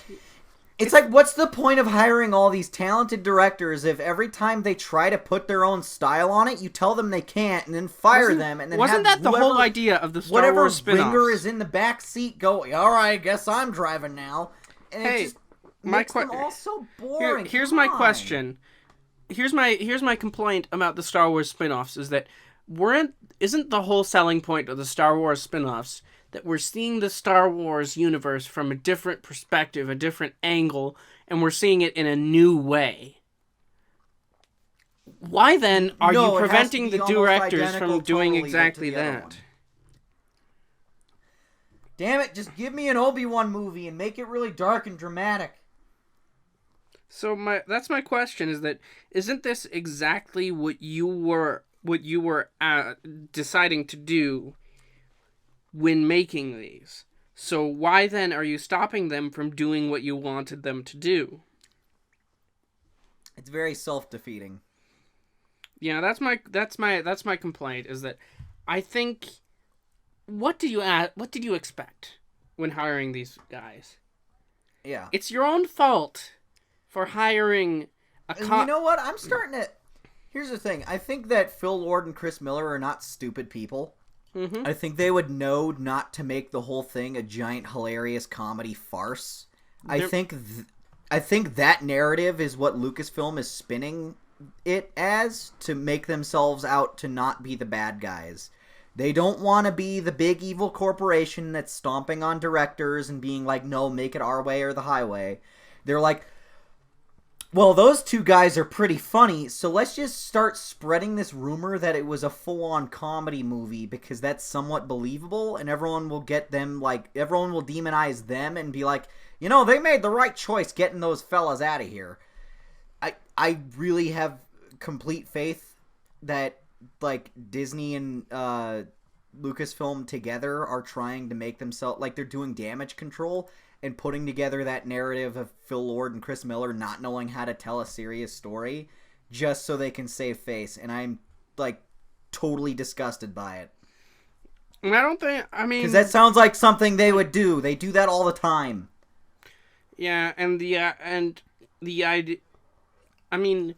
it's like, what's the point of hiring all these talented directors if every time they try to put their own style on it, you tell them they can't and then fire them and then wasn't have that the whole idea of the Star whatever Wars spin-offs? winger is in the back seat go, all right, I guess I'm driving now. And it just makes them all so boring. Here's my question. Here's my complaint about the Star Wars spin-offs is that isn't the whole selling point of the Star Wars spin-offs that we're seeing the Star Wars universe from a different perspective, a different angle, and we're seeing it in a new way? Why then are you preventing the directors from doing exactly that? Damn it, just give me an Obi-Wan movie and make it really dark and dramatic. So that's my question, is that isn't this exactly what you were deciding to do when making these? So why then are you stopping them from doing what you wanted them to do? It's very self-defeating. Yeah, that's my complaint, is that I think what did you expect when hiring these guys? Yeah. It's your own fault for hiring a And you know what? I'm starting to. Here's the thing. I think that Phil Lord and Chris Miller are not stupid people. Mm-hmm. I think they would know not to make the whole thing a giant hilarious comedy farce. I think that narrative is what Lucasfilm is spinning it as to make themselves out to not be the bad guys. They don't want to be the big evil corporation that's stomping on directors and being like, no, make it our way or the highway. They're like, well, those two guys are pretty funny, so let's just start spreading this rumor that it was a full-on comedy movie because that's somewhat believable, and everyone will everyone will demonize them and be like, you know, they made the right choice getting those fellas out of here. I really have complete faith that, like, Disney and Lucasfilm together are trying to make themselves, like, they're doing damage control and putting together that narrative of Phil Lord and Chris Miller not knowing how to tell a serious story just so they can save face. And I'm, like, totally disgusted by it. And I don't think, I mean... Because that sounds like something they would do. They do that all the time. Yeah, and the idea... I mean,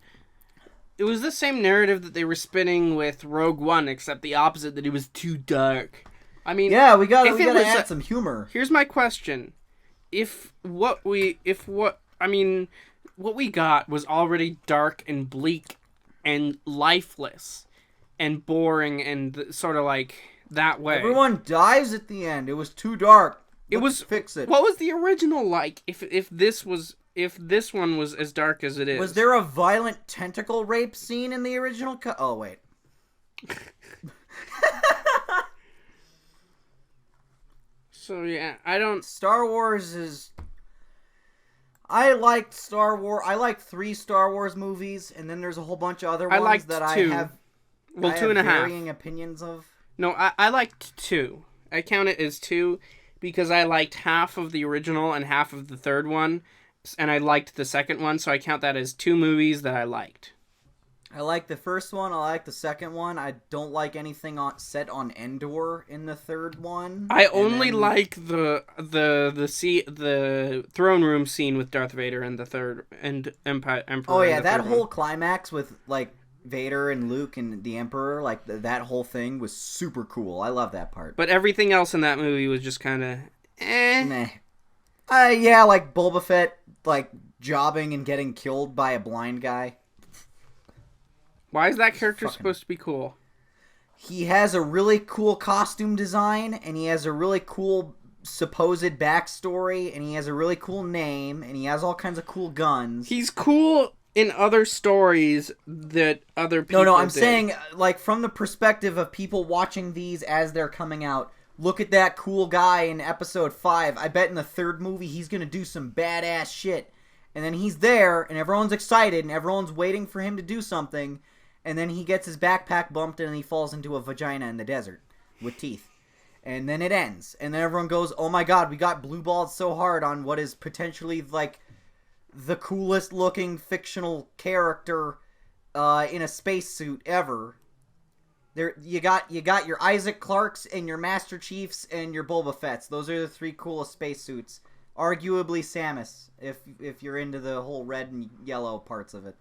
it was the same narrative that they were spinning with Rogue One, except the opposite, that it was too dark. I mean... Yeah, we gotta add some humor. Here's my question. What we got was already dark and bleak and lifeless and boring and sort of like that way. Everyone dies at the end. It was too dark. Let's fix it. What was the original like? If this one was as dark as it is. Was there a violent tentacle rape scene in the original cut? Oh wait. So yeah, I don't... Star Wars is... I liked Star Wars. I liked 3 Star Wars movies, and then there's a whole bunch of other ones that 2. I have... Well, I 2 and a have half. varying opinions of. No, I liked 2. I count it as 2 because I liked half of the original and half of the third one, and I liked the second one, so I count that as 2 movies that I liked. I like the first one. I like the second one. I don't like anything set on Endor in the third one. I only like the throne room scene with Darth Vader in the third and Emperor. Oh yeah, that whole climax with like Vader and Luke and the Emperor, like that whole thing was super cool. I love that part. But everything else in that movie was just kind of Nah. Yeah, like Boba Fett, like jobbing and getting killed by a blind guy. Why is that character supposed to be cool? He has a really cool costume design, and he has a really cool supposed backstory, and he has a really cool name, and he has all kinds of cool guns. He's cool in other stories that other people No, I'm did. saying, like, from the perspective of people watching these as they're coming out, look at that cool guy in episode 5. I bet in the third movie he's gonna do some badass shit. And then he's there, and everyone's excited, and everyone's waiting for him to do something. And then he gets his backpack bumped and he falls into a vagina in the desert with teeth. And then it ends. And then everyone goes, oh my god, we got blue-balled so hard on what is potentially, like, the coolest looking fictional character in a spacesuit ever. You got your Isaac Clarkes and your Master Chiefs and your Boba Fetts. Those are the 3 coolest spacesuits. Arguably Samus, if you're into the whole red and yellow parts of it.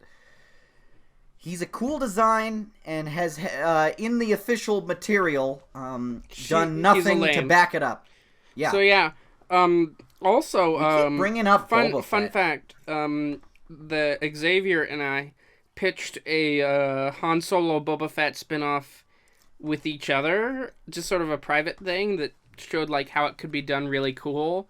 He's a cool design and has, in the official material, done nothing to back it up. Yeah. So yeah. Also, keep bringing up Boba Fett. Fun fact. The Xavier and I pitched a Han Solo Boba Fett spinoff with each other, just sort of a private thing that showed like how it could be done really cool.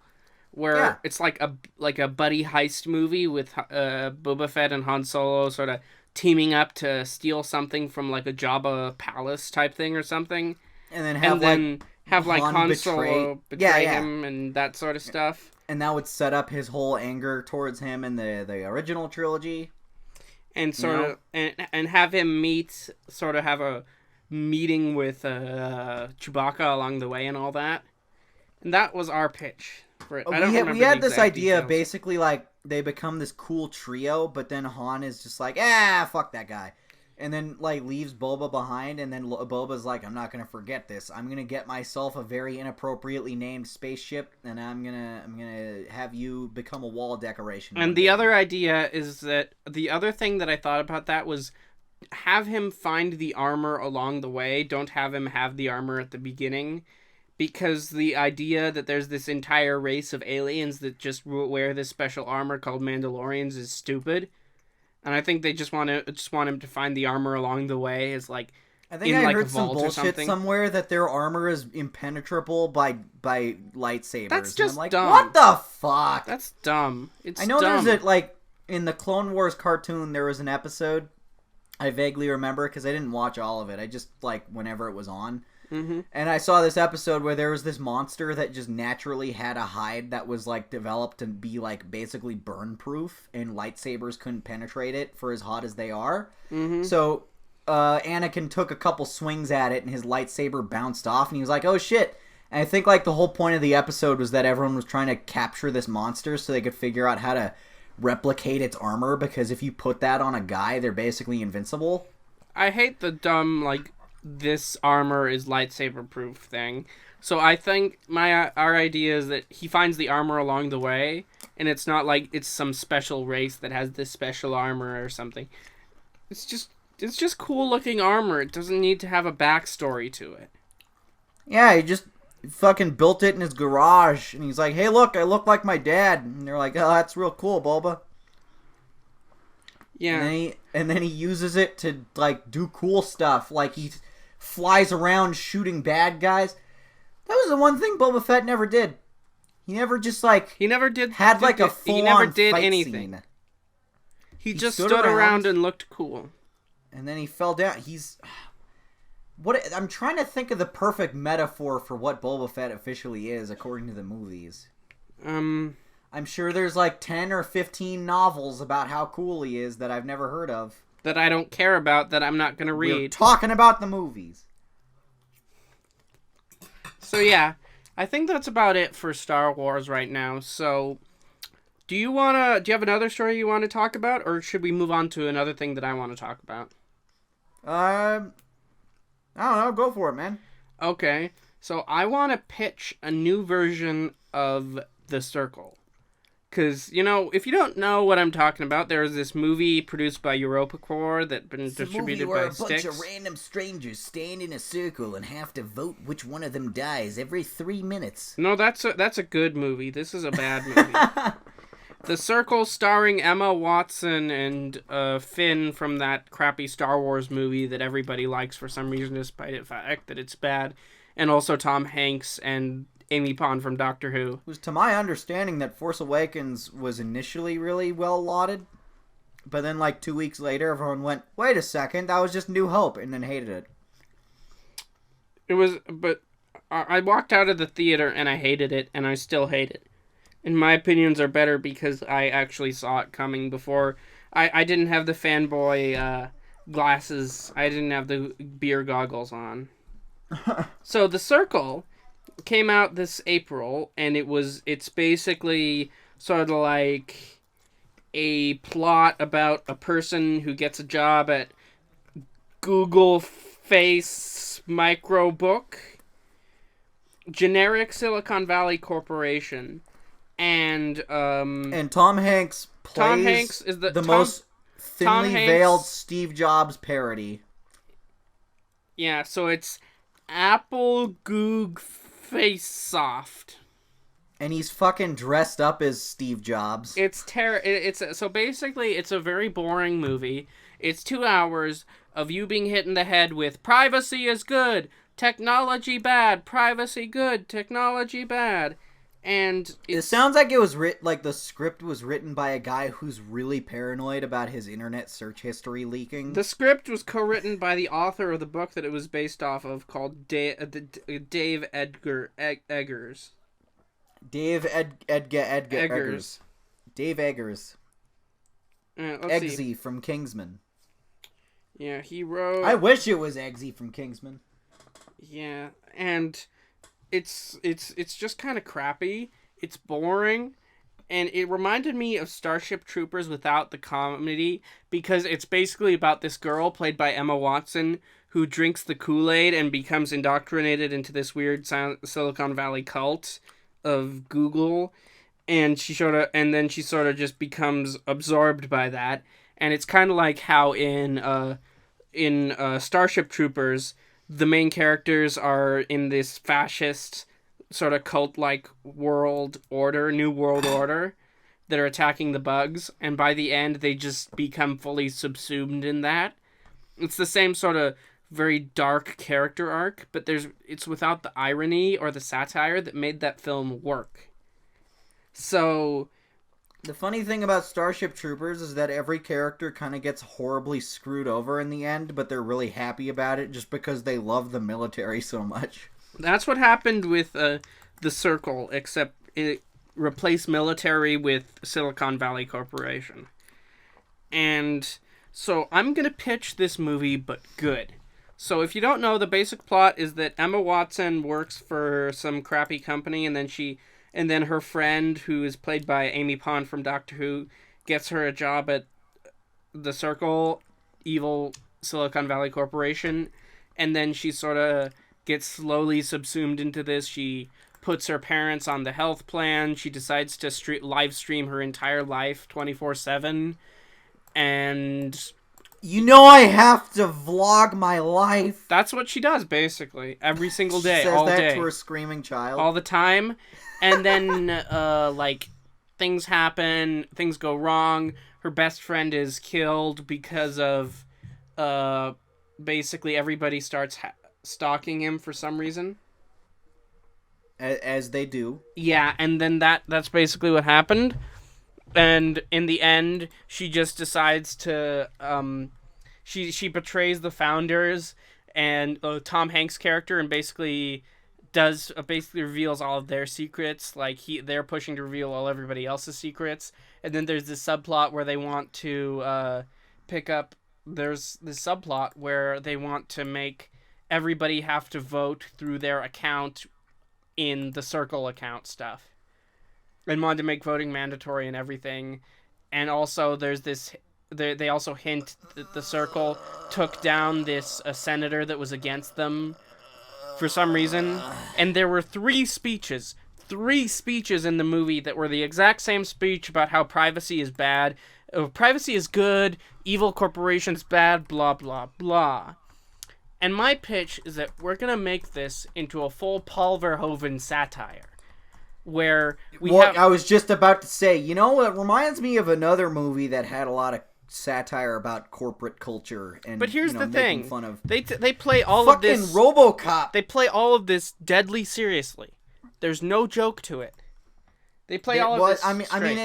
Where it's like a buddy heist movie with Boba Fett and Han Solo sort of teaming up to steal something from like a Jabba palace type thing or something, and then have Han Solo betray him and that sort of stuff. And that would set up his whole anger towards him in the original trilogy, and sort of and have him have a meeting with Chewbacca along the way and all that. And that was our pitch for it. We had this idea of basically like they become this cool trio, but then Han is just like, fuck that guy. and then like leaves Boba behind, and then Boba's like, I'm not gonna forget this. I'm gonna get myself a very inappropriately named spaceship, and I'm gonna have you become a wall decoration. And the other idea is that the other thing that I thought about that was have him find the armor along the way. Don't have him have the armor at the beginning, because the idea that there's this entire race of aliens that just wear this special armor called Mandalorians is stupid. And I think they just want him to find the armor along the way, as like I think in I like heard a some vault or bullshit something. somewhere that their armor is impenetrable by lightsabers. That's And just I'm like, dumb. what the fuck? That's dumb. It's I know dumb. there's like in the Clone Wars cartoon there was an episode I vaguely remember because I didn't watch all of it. I just like whenever it was on. Mm-hmm. And I saw this episode where there was this monster that just naturally had a hide that was like developed to be like basically burn proof, and lightsabers couldn't penetrate it for as hot as they are. Mm-hmm. So Anakin took a couple swings at it and his lightsaber bounced off, and he was like, oh shit. And I think like the whole point of the episode was that everyone was trying to capture this monster so they could figure out how to replicate its armor, because if you put that on a guy, they're basically invincible. I hate the dumb like this armor is lightsaber proof thing. So I think our idea is that he finds the armor along the way, and it's not like it's some special race that has this special armor or something. It's just cool looking armor. It doesn't need to have a backstory to it. Yeah, he just fucking built it in his garage, and he's like, hey look, I look like my dad. And they're like, oh, that's real cool, Boba. Yeah. And then he uses it to like do cool stuff, like he flies around shooting bad guys. That was the one thing Boba Fett never did. He never just like He never did had like a full he never on did fight anything. scene. He just stood stood around. around and looked cool. And then he fell down. I'm trying to think of the perfect metaphor for what Boba Fett officially is according to the movies. I'm sure there's like 10 or 15 novels about how cool he is that I've never heard of. That I don't care about, that I'm not going to We're read. talking about the movies. So yeah, I think that's about it for Star Wars right now. So do you have another story you want to talk about, or should we move on to another thing that I want to talk about? I don't know. Go for it, man. Okay, so I want to pitch a new version of The Circle. Because, if you don't know what I'm talking about, there was this movie produced by EuropaCorp that's been distributed by Styx. It's a movie where a bunch of random strangers stand in a circle and have to vote which one of them dies every 3 minutes. No, that's a good movie. This is a bad movie. The Circle, starring Emma Watson and Finn from that crappy Star Wars movie that everybody likes for some reason, despite the fact that it's bad. And also Tom Hanks and Amy Pond from Doctor Who. It was to my understanding that Force Awakens was initially really well lauded, but then like 2 weeks later everyone went, wait a second, that was just New Hope, and then hated it. But I walked out of the theater and I hated it, and I still hate it. And my opinions are better because I actually saw it coming before. I didn't have the fanboy glasses. I didn't have the beer goggles on. So The Circle came out this April, and it's basically sort of like a plot about a person who gets a job at Google Face Microbook, generic Silicon Valley Corporation, and Tom Hanks plays Tom Hanks is the most thinly Hanks- veiled Steve Jobs parody. Yeah, so it's Apple Goog Face Soft. And he's fucking dressed up as Steve Jobs. So basically it's a very boring movie. It's 2 hours of you being hit in the head with privacy is good, technology bad, privacy good, technology bad. And It sounds like it was like the script was written by a guy who's really paranoid about his internet search history leaking. the script was co-written by the author of the book that it was based off of, called Dave Eggers. Eggers. Dave Eggers. Let's see. Eggsy from Kingsman. Yeah, he wrote. I wish it was Eggsy from Kingsman. Yeah, and it's just kind of crappy. It's boring, and it reminded me of Starship Troopers without the comedy, because it's basically about this girl played by Emma Watson who drinks the Kool-Aid and becomes indoctrinated into this weird Silicon Valley cult of Google, and then she sort of just becomes absorbed by that. And it's kind of like how in Starship Troopers, the main characters are in this fascist sort of cult-like new world order that are attacking the bugs, and by the end they just become fully subsumed in that. It's the same sort of very dark character arc, but it's without the irony or the satire that made that film work. So the funny thing about Starship Troopers is that every character kind of gets horribly screwed over in the end, but they're really happy about it just because they love the military so much. That's what happened with The Circle, except it replaced military with Silicon Valley Corporation. And so I'm going to pitch this movie, but good. So if you don't know, the basic plot is that Emma Watson works for some crappy company, and then her friend, who is played by Amy Pond from Doctor Who, gets her a job at The Circle, evil Silicon Valley Corporation, and then she sort of gets slowly subsumed into this. She puts her parents on the health plan. She decides to live stream her entire life 24/7, and I have to vlog my life. That's what she does, basically. Every single day, she says all that day. To her screaming child. All the time. And then, things happen. Things go wrong. Her best friend is killed because of, basically everybody starts stalking him for some reason. As they do. Yeah, and then that's basically what happened. And in the end, she just decides to, she betrays the founders and Tom Hanks' character, and basically reveals all of their secrets. Like, they're pushing to reveal all everybody else's secrets. And then there's this subplot where they want to there's this subplot where they want to make everybody have to vote through their account in the Circle account stuff. And wanted to make voting mandatory and everything. And also there's this, they also hint that the Circle took down this senator that was against them for some reason. And there were three speeches in the movie that were the exact same speech about how privacy is bad, privacy is good, evil corporations bad, blah blah blah. And my pitch is that we're gonna make this into a full Paul Verhoeven satire, where I was just about to say, it reminds me of another movie that had a lot of satire about corporate culture, and but here's the thing: fun of they play all of this RoboCop. They play all of this deadly seriously. There's no joke to it. They play all of this. I mean,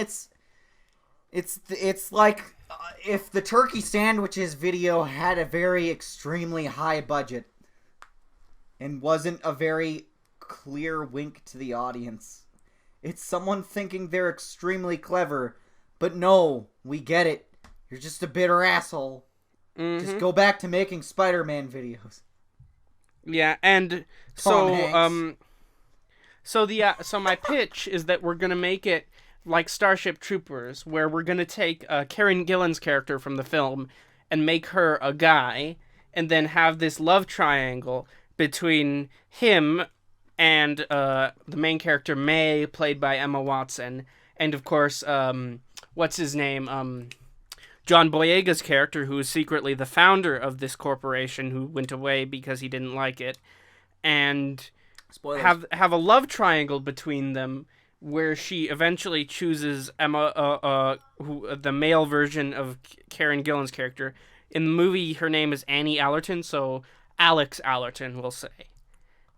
it's like if the turkey sandwiches video had a very extremely high budget and wasn't a very clear wink to the audience. It's someone thinking they're extremely clever, but no, we get it. You're just a bitter asshole. Mm-hmm. Just go back to making Spider-Man videos. Yeah, and Tom Hanks. So my pitch is that we're gonna make it like Starship Troopers, where we're gonna take Karen Gillan's character from the film and make her a guy, and then have this love triangle between him and the main character May, played by Emma Watson, and of course, what's his name? John Boyega's character, who is secretly the founder of this corporation, who went away because he didn't like it, and Spoilers. have a love triangle between them, where she eventually chooses Emma, the male version of Karen Gillan's character. In the movie, her name is Annie Allerton, so Alex Allerton, we'll say.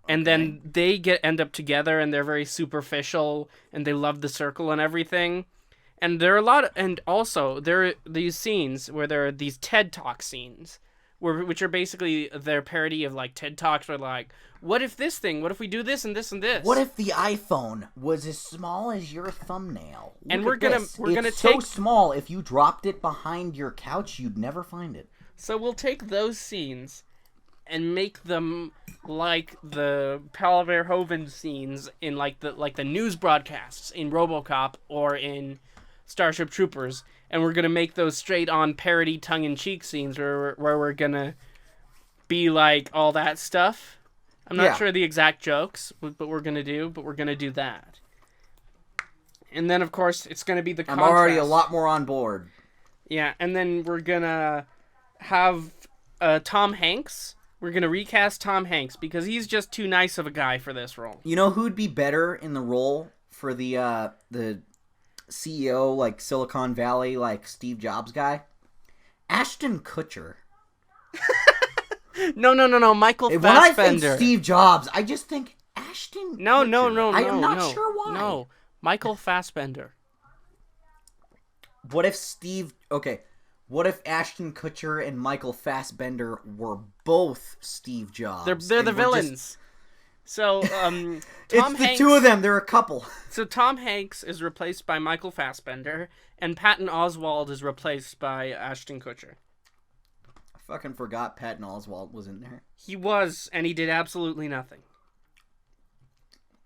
And then they end up together, and they're very superficial, and they love the Circle and everything. And there are there are these scenes where there are these TED Talk scenes, which are basically their parody of like TED Talks, where like, what if this thing? What if we do this and this and this? What if the iPhone was as small as your thumbnail? And Look at this. It's so small, if you dropped it behind your couch, you'd never find it. So we'll take those scenes and make them like the Paul Verhoeven scenes in like the news broadcasts in RoboCop or in Starship Troopers, and we're gonna make those straight on parody tongue in cheek scenes where we're gonna be like all that stuff. I'm not sure the exact jokes, but we're gonna do that. And then of course it's gonna be the contrast. I'm already a lot more on board. Yeah, and then we're gonna have Tom Hanks. We're gonna recast Tom Hanks because he's just too nice of a guy for this role. You know who'd be better in the role for the CEO, like Silicon Valley, like Steve Jobs guy? Ashton Kutcher. No, Michael Fassbender. When I think Steve Jobs, I just think Ashton No. Kutcher. I am not sure why. No, Michael Fassbender. What if Ashton Kutcher and Michael Fassbender were both Steve Jobs? They're the villains. So, Tom it's the Hanks, two of them. They're a couple. So Tom Hanks is replaced by Michael Fassbender, and Patton Oswalt is replaced by Ashton Kutcher. I fucking forgot Patton Oswalt was in there. He was, and he did absolutely nothing.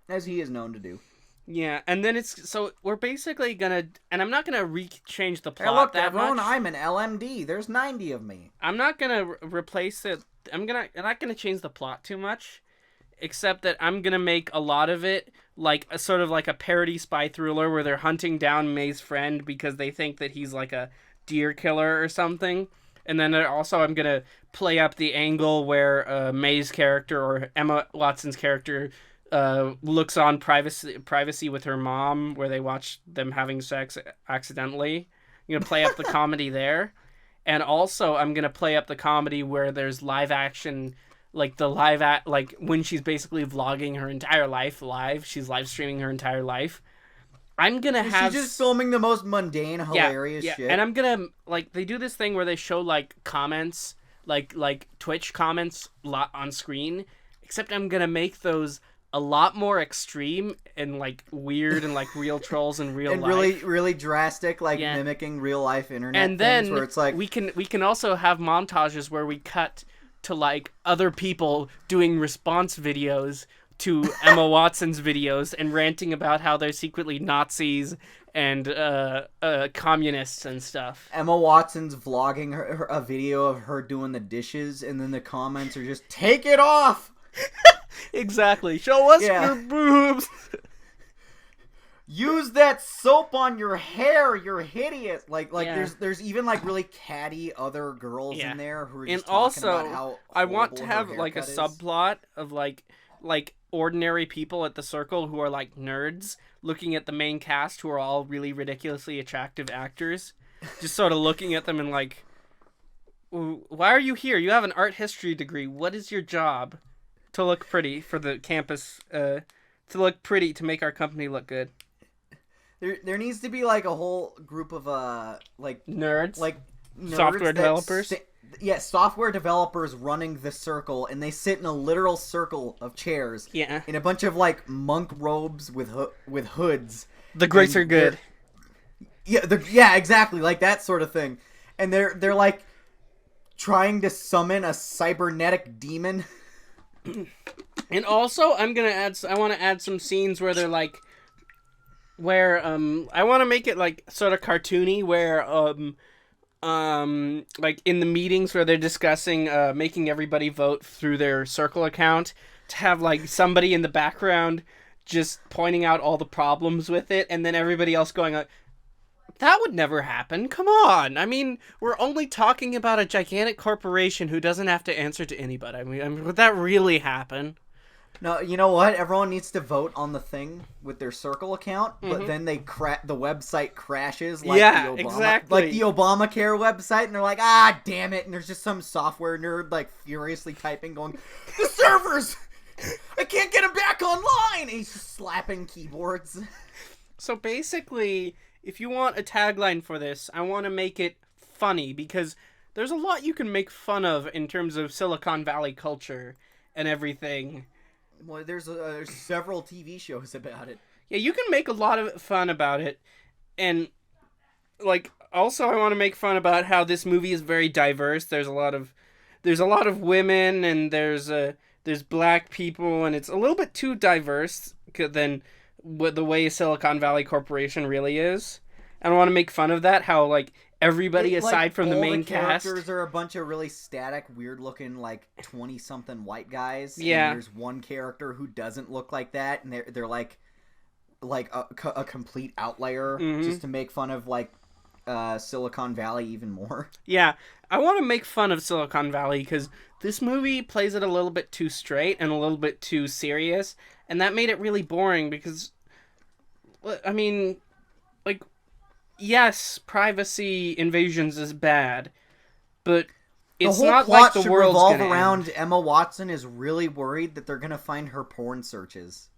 As he is known to do. Yeah, and then we're basically gonna, and I'm not gonna change the plot hey, look, that everyone, much. I'm an LMD. There's 90 of me. I'm not gonna replace it. I'm not gonna change the plot too much, except that I'm gonna make a lot of it like a sort of like a parody spy thriller where they're hunting down May's friend because they think that he's like a deer killer or something. And then also I'm gonna play up the angle where May's character or Emma Watson's character looks on privacy with her mom, where they watch them having sex accidentally. I'm gonna play up the comedy there, and also I'm gonna play up the comedy where there's live action, like like when she's basically vlogging her entire life live. She's live streaming her entire life. I'm gonna have she's just filming the most mundane, hilarious shit. And I'm gonna they do this thing where they show like comments, like Twitch comments on screen. Except I'm gonna make those a lot more extreme and like weird and like real trolls in real and life. really drastic, like mimicking real life internet and things then where it's like we can also have montages where we cut to like other people doing response videos to Emma Watson's videos and ranting about how they're secretly Nazis and communists and stuff. Emma Watson's vlogging a video of her doing the dishes, and then the comments are just, take it off! Exactly. Show us your boobs! Use that soap on your hair, you're hideous! Like there's even like really catty other girls in there who are just talking about how I want to have her like a haircut is. subplot of like ordinary people at the circle who are like nerds looking at the main cast who are all really ridiculously attractive actors, just sort of looking at them and like, why are you here? You have an art history degree. What is your job? To look pretty for the campus, to look pretty, to make our company look good. There needs to be like a whole group of like nerds, software developers. Software developers running the circle, and they sit in a literal circle of chairs. Yeah. In a bunch of like monk robes with hoods. The greats are good. Yeah, exactly, like that sort of thing. And they're like trying to summon a cybernetic demon. And also, I want to add some scenes where they're like, where I want to make it like sort of cartoony, where like in the meetings where they're discussing making everybody vote through their circle account, to have like somebody in the background just pointing out all the problems with it, and then everybody else going like, that would never happen. Come on. I mean, we're only talking about a gigantic corporation who doesn't have to answer to anybody. I mean, would that really happen? No, you know what? Everyone needs to vote on the thing with their circle account, but then the website crashes like like the Obamacare website, and they're like, ah, damn it, and there's just some software nerd like furiously typing going, the servers! I can't get them back online! And he's just slapping keyboards. So basically, if you want a tagline for this, I want to make it funny, because there's a lot you can make fun of in terms of Silicon Valley culture and everything. Well, there's several TV shows about it. Yeah, you can make a lot of fun about it. And, like, also I want to make fun about how this movie is very diverse. There's a lot of women, and there's there's black people, and it's a little bit too diverse than what the way Silicon Valley Corporation really is. I don't want to make fun of that. How like everybody aside from the main cast, characters are a bunch of really static, weird-looking, like 20-something white guys. Yeah. And there's one character who doesn't look like that, and they're like a complete outlier, just to make fun of like Silicon Valley even more. Yeah, I want to make fun of Silicon Valley because this movie plays it a little bit too straight and a little bit too serious, and that made it really boring because, I mean, like, yes, privacy invasions is bad, but it's not like the world's revolve gonna around end. Emma Watson is really worried that they're gonna find her porn searches.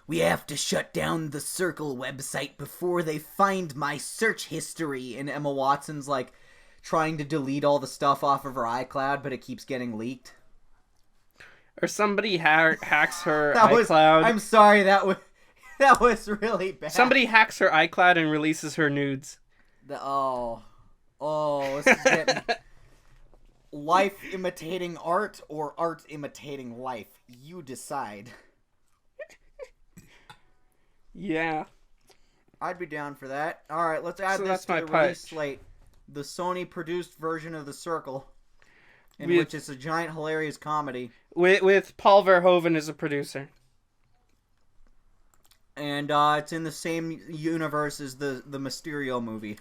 We have to shut down the Circle website before they find my search history. And Emma Watson's like trying to delete all the stuff off of her iCloud, but it keeps getting leaked. Or somebody hacks her That was, iCloud. I'm sorry, that was really bad. Somebody hacks her iCloud and releases her nudes. This is getting life imitating art or art imitating life. You decide. Yeah. I'd be down for that. Alright, let's add So this that's to my the pitch. release slate. The Sony-produced version of The Circle, in which it's a giant, hilarious comedy. With Paul Verhoeven as a producer. And it's in the same universe as the Mysterio movie.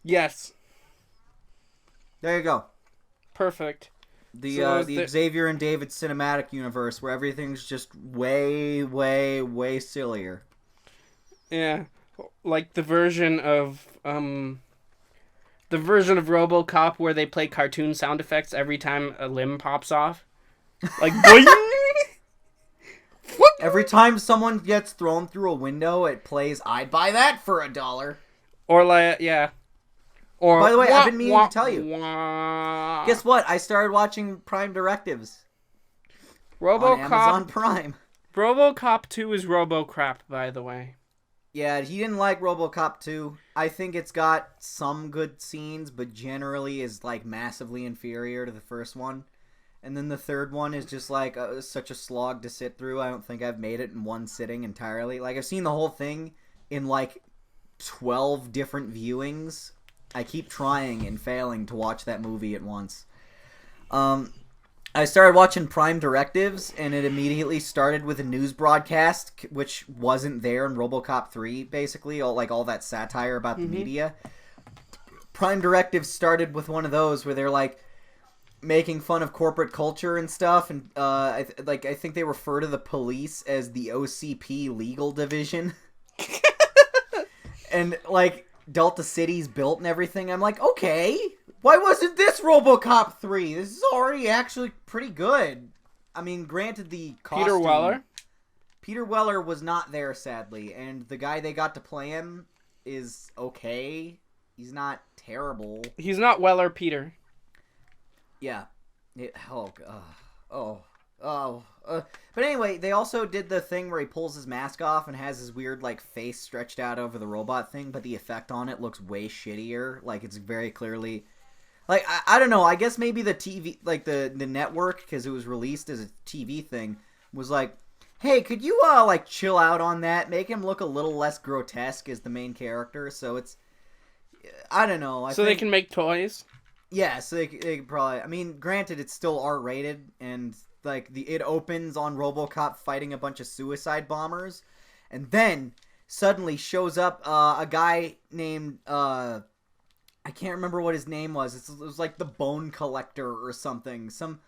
Yes. There you go. Perfect. The Xavier and David cinematic universe, where everything's just way, way, way sillier. Yeah. Like the version of RoboCop where they play cartoon sound effects every time a limb pops off. Like boing! Every time someone gets thrown through a window, it plays "I'd buy that for $1." Or like yeah. Or by the way, I've been meaning to tell you. Wah. Guess what? I started watching Prime Directives on Amazon Prime. RoboCop 2 is RoboCrap, by the way. Yeah, he didn't like RoboCop 2. I think it's got some good scenes, but generally is like massively inferior to the first one. And then the third one is just like such a slog to sit through. I don't think I've made it in one sitting entirely. Like, I've seen the whole thing in like 12 different viewings. I keep trying and failing to watch that movie at once. I started watching Prime Directives, and it immediately started with a news broadcast, which wasn't there in RoboCop 3, basically. All that satire about the media. Prime Directives started with one of those where they're like making fun of corporate culture and stuff, and I think they refer to the police as the OCP legal division. And like Delta City's built and everything. I'm like, okay, why wasn't this RoboCop 3? This is already actually pretty good. I mean, granted, the costume... Peter Weller was not there, sadly, and the guy they got to play him is okay. He's not terrible. He's not Weller Peter. Yeah. But anyway, they also did the thing where he pulls his mask off and has his weird, like, face stretched out over the robot thing, but the effect on it looks way shittier. Like, it's very clearly... Like, I don't know, I guess maybe the TV, like, the network, because it was released as a TV thing, was like, hey, could you, like, chill out on that? Make him look a little less grotesque as the main character, so it's... I don't know. I think they can make toys? Yeah, so they could probably... I mean, granted, it's still R-rated, and... Like, it opens on RoboCop fighting a bunch of suicide bombers, and then suddenly shows up a guy named, I can't remember what his name was. It was like the Bone Collector or something. Some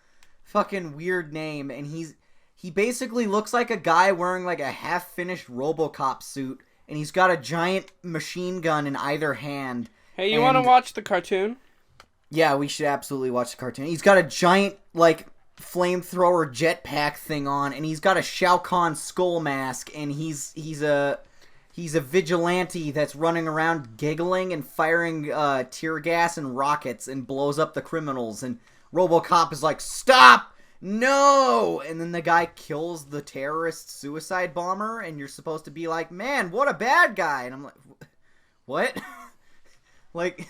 fucking weird name, and he basically looks like a guy wearing like a half-finished RoboCop suit, and he's got a giant machine gun in either hand. Hey, you want to watch the cartoon? Yeah, we should absolutely watch the cartoon. He's got a giant, like... flamethrower jetpack thing on, and he's got a Shao Kahn skull mask, and he's a vigilante that's running around giggling and firing tear gas and rockets and blows up the criminals, and RoboCop is like, stop, no, and then the guy kills the terrorist suicide bomber, and you're supposed to be like, man, what a bad guy, and I'm like, what? Like,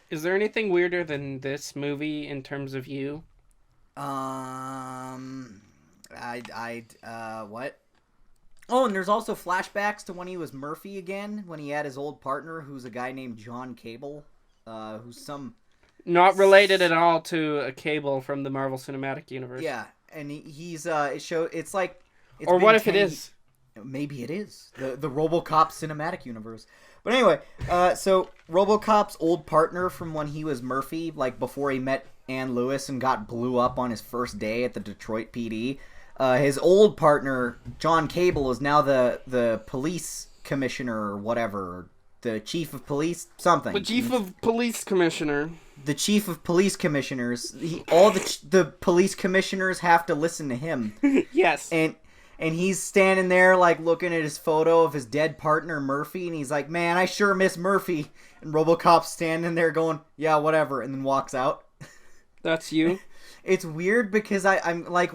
is there anything weirder than this movie in terms of you? What? Oh, and there's also flashbacks to when he was Murphy again, when he had his old partner, who's a guy named John Cable, who's some. Not related at all to a Cable from the Marvel Cinematic Universe. Yeah, and he's it's like. Or what if it is? Maybe it is the RoboCop cinematic universe. But anyway, so RoboCop's old partner from when he was Murphy, like before he met Ann Lewis and got blew up on his first day at the Detroit PD. His old partner John Cable is now the police commissioner or whatever, the chief of police something. The chief of police commissioner. The chief of police commissioners. All the police commissioners have to listen to him. Yes. And he's standing there, like, looking at his photo of his dead partner, Murphy, and he's like, man, I sure miss Murphy. And RoboCop's standing there going, yeah, whatever, and then walks out. That's you? It's weird because I'm like,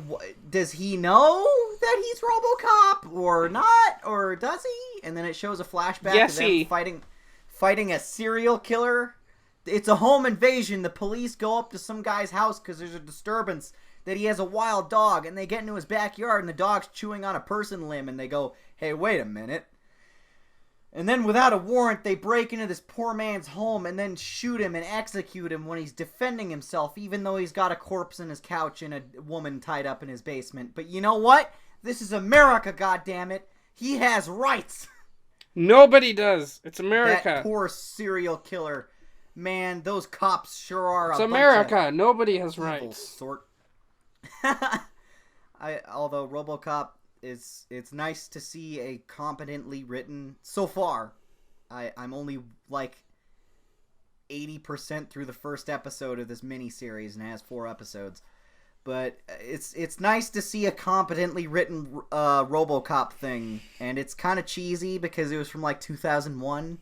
does he know that he's RoboCop or not? Or does he? And then it shows a flashback of them fighting a serial killer. It's a home invasion. The police go up to some guy's house because there's a disturbance that he has a wild dog, and they get into his backyard, and the dog's chewing on a person limb, and they go, hey, wait a minute. And then without a warrant, they break into this poor man's home and then shoot him and execute him when he's defending himself, even though he's got a corpse in his couch and a woman tied up in his basement. But you know what? This is America, goddammit. He has rights. Nobody does. It's America. That poor serial killer. Man, those cops sure are It's America. Nobody has rights. Sort. Although RoboCop it's nice to see a competently written so far. I'm only like 80% through the first episode of this miniseries, and it has 4 episodes. But it's nice to see a competently written RoboCop thing, and it's kind of cheesy because it was from like 2001.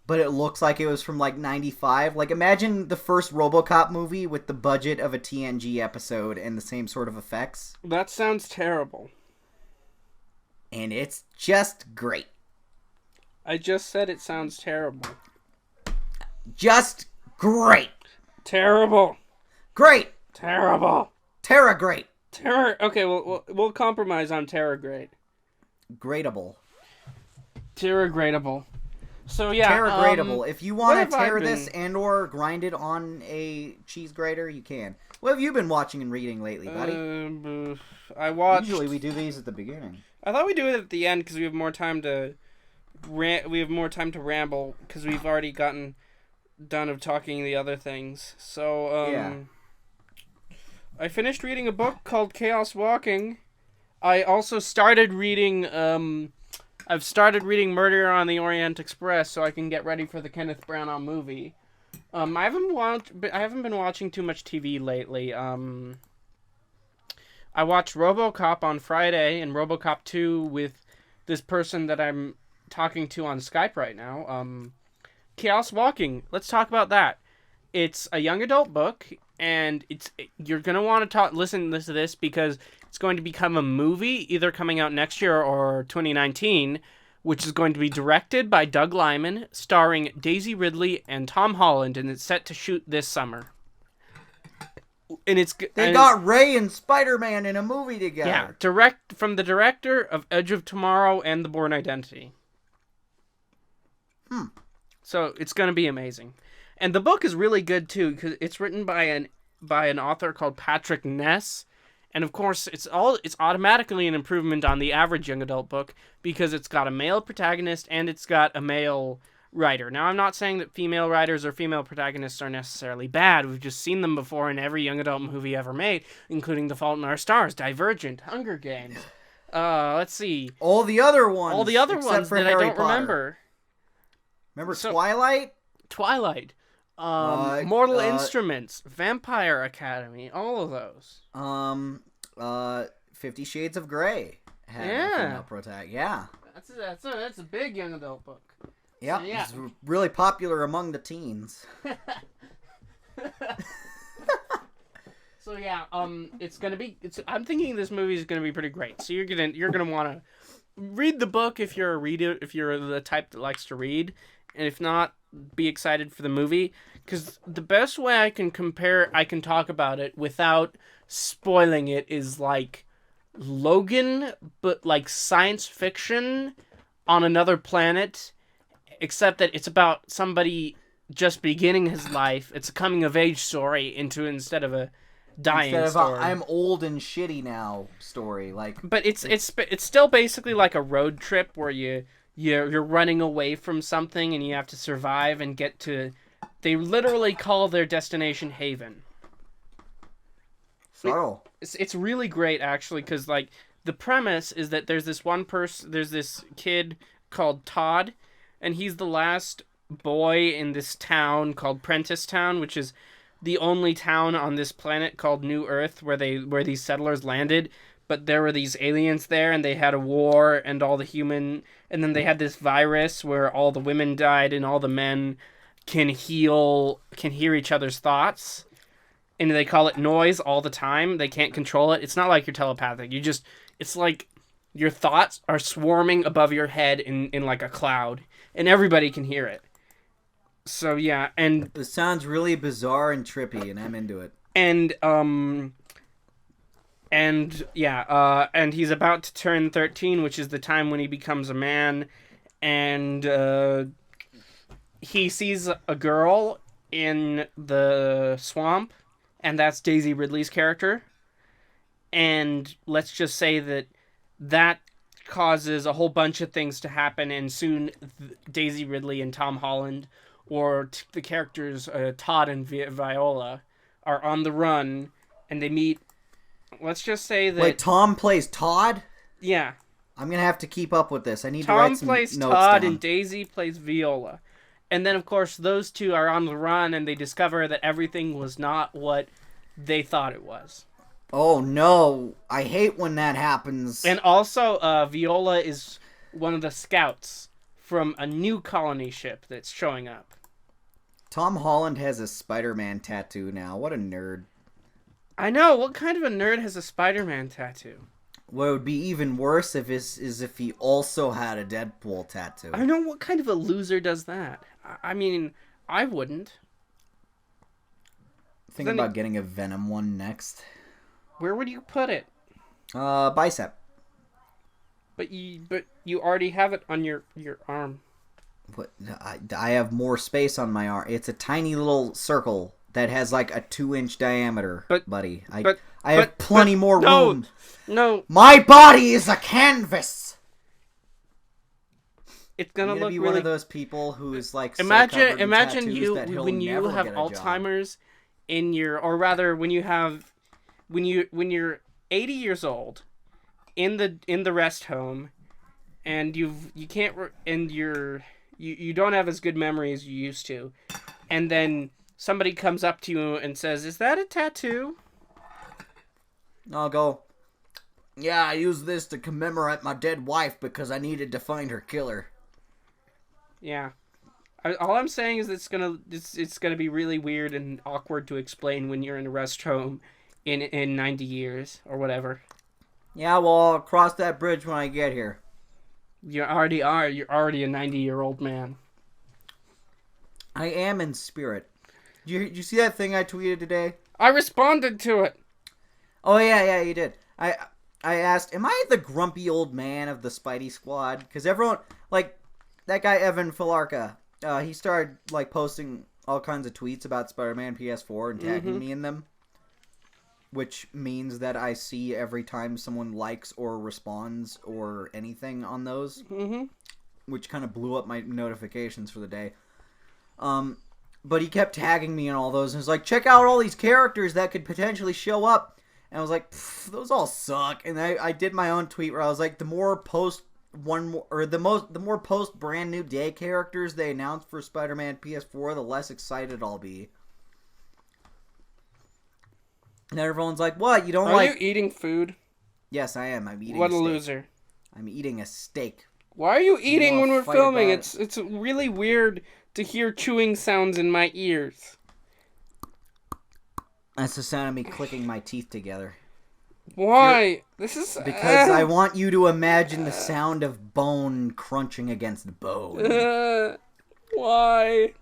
But it looks like it was from like 95. Like, imagine the first RoboCop movie with the budget of a TNG episode and the same sort of effects. That sounds terrible. And it's just great. I just said it sounds terrible. Just great. Terrible. Great. Terrible. Terra great. Okay, we'll compromise on Terra great. Gradable. Terra gradable. So yeah, Terra-gradable. If you want to tear this and or grind it on a cheese grater, you can. What have you been watching and reading lately, buddy? I watched. Usually we do these at the beginning. I thought we do it at the end because we have more time to ramble because we've already gotten done of talking the other things. So yeah. I finished reading a book called Chaos Walking. I also started reading. I've started reading Murder on the Orient Express so I can get ready for the Kenneth Branagh movie. I haven't been watching too much TV lately. I watched RoboCop on Friday and RoboCop 2 with this person that I'm talking to on Skype right now. Chaos Walking. Let's talk about that. It's a young adult book, and you're gonna want to listen to this because it's going to become a movie, either coming out next year or 2019, which is going to be directed by Doug Liman, starring Daisy Ridley and Tom Holland, and it's set to shoot this summer. And they got Ray and Spider-Man in a movie together. Yeah, from the director of Edge of Tomorrow and The Bourne Identity. So it's going to be amazing. And the book is really good too because it's written by an author called Patrick Ness. And of course, it's automatically an improvement on the average young adult book because it's got a male protagonist and it's got a male writer. Now, I'm not saying that female writers or female protagonists are necessarily bad. We've just seen them before in every young adult movie ever made, including The Fault in Our Stars, Divergent, Hunger Games. Let's see. All the other ones that Harry I don't Potter. remember. Remember Twilight? Twilight. Mortal Instruments, Vampire Academy, all of those. 50 Shades of Grey. Yeah. That's a big young adult book. Yep, So, yeah. It's really popular among the teens. So yeah, it's gonna be. I'm thinking this movie is gonna be pretty great. So you're gonna want to read the book if you're a reader, if you're the type that likes to read, and if not, be excited for the movie. Because the best way I can talk about it without spoiling it, is like Logan, but like science fiction on another planet, except that it's about somebody just beginning his life. It's a coming of age story instead of a dying Instead of story. I'm old and shitty now story. Like, But it's still basically like a road trip where you're running away from something and you have to survive and get to. They literally call their destination Haven. subtle. It's really great actually, because like the premise is that there's this kid called Todd, and he's the last boy in this town called Prentice Town, which is the only town on this planet called New Earth where these settlers landed. But there were these aliens there, and they had a war, and and then they had this virus where all the women died, and all the men can hear each other's thoughts, and they call it noise all the time. They can't control it. It's not like you're telepathic. It's like your thoughts are swarming above your head in like a cloud, and everybody can hear it. So yeah, and It sounds really bizarre and trippy, and I'm into it. and and he's about to turn 13, which is the time when he becomes a man, and he sees a girl in the swamp, and that's Daisy Ridley's character. And let's just say that causes a whole bunch of things to happen, and soon Daisy Ridley and Tom Holland, or the characters Todd and Viola, are on the run, and they meet. Let's just say that. Wait, Tom plays Todd? Yeah. I'm gonna have to keep up with this. I need to Tom write some plays notes Todd down. and Daisy plays Viola. And then, of course, those two are on the run, and they discover that everything was not what they thought it was. Oh no, I hate when that happens. And also, Viola is one of the scouts from a new colony ship that's showing up. Tom Holland has a Spider-Man tattoo now. What a nerd. I know, what kind of a nerd has a Spider-Man tattoo? What would be even worse is if he also had a Deadpool tattoo. I know, what kind of a loser does that? I mean, I wouldn't. Thinking Then about getting a Venom one next. Where would you put it? Bicep. But you already have it on your arm. What? I have more space on my arm. It's a tiny little circle that has like a 2-inch diameter, buddy. I have plenty more room. No, My body is a canvas. it's gonna I'm look be really. one of those people who is like so Imagine covered in imagine tattoos you that he'll when you never have get a job. Alzheimer's in your, or rather when you're 80 years old in the rest home, and you don't have as good memory as you used to, and then somebody comes up to you and says, "Is that a tattoo?" I'll go, yeah, I used this to commemorate my dead wife because I needed to find her killer. Yeah. All I'm saying is it's gonna be really weird and awkward to explain when you're in a rest home in 90 years or whatever. Yeah, well, I'll cross that bridge when I get here. You already are. You're already a 90-year-old man. I am in spirit. Did you see that thing I tweeted today? I responded to it. Oh, yeah, you did. I asked, am I the grumpy old man of the Spidey Squad? Because everyone, like, that guy Evan Filarka, he started, like, posting all kinds of tweets about Spider-Man PS4 and tagging me in them. Which means that I see every time someone likes or responds or anything on those. Mm-hmm. Which kind of blew up my notifications for the day. But he kept tagging me in all those and was like, check out all these characters that could potentially show up. And I was like, those all suck. And I did my own tweet where I was like, the more post brand new day characters they announce for Spider-Man PS4, the less excited I'll be. And everyone's like, what? You don't like... Are you eating food? Yes, I am. I'm eating What a a steak. loser. I'm eating a steak. Why are you eating wanna when we're fight filming? about It's really weird to hear chewing sounds in my ears. That's the sound of me clicking my teeth together. Why? This is... Because I want you to imagine the sound of bone crunching against bone. Why?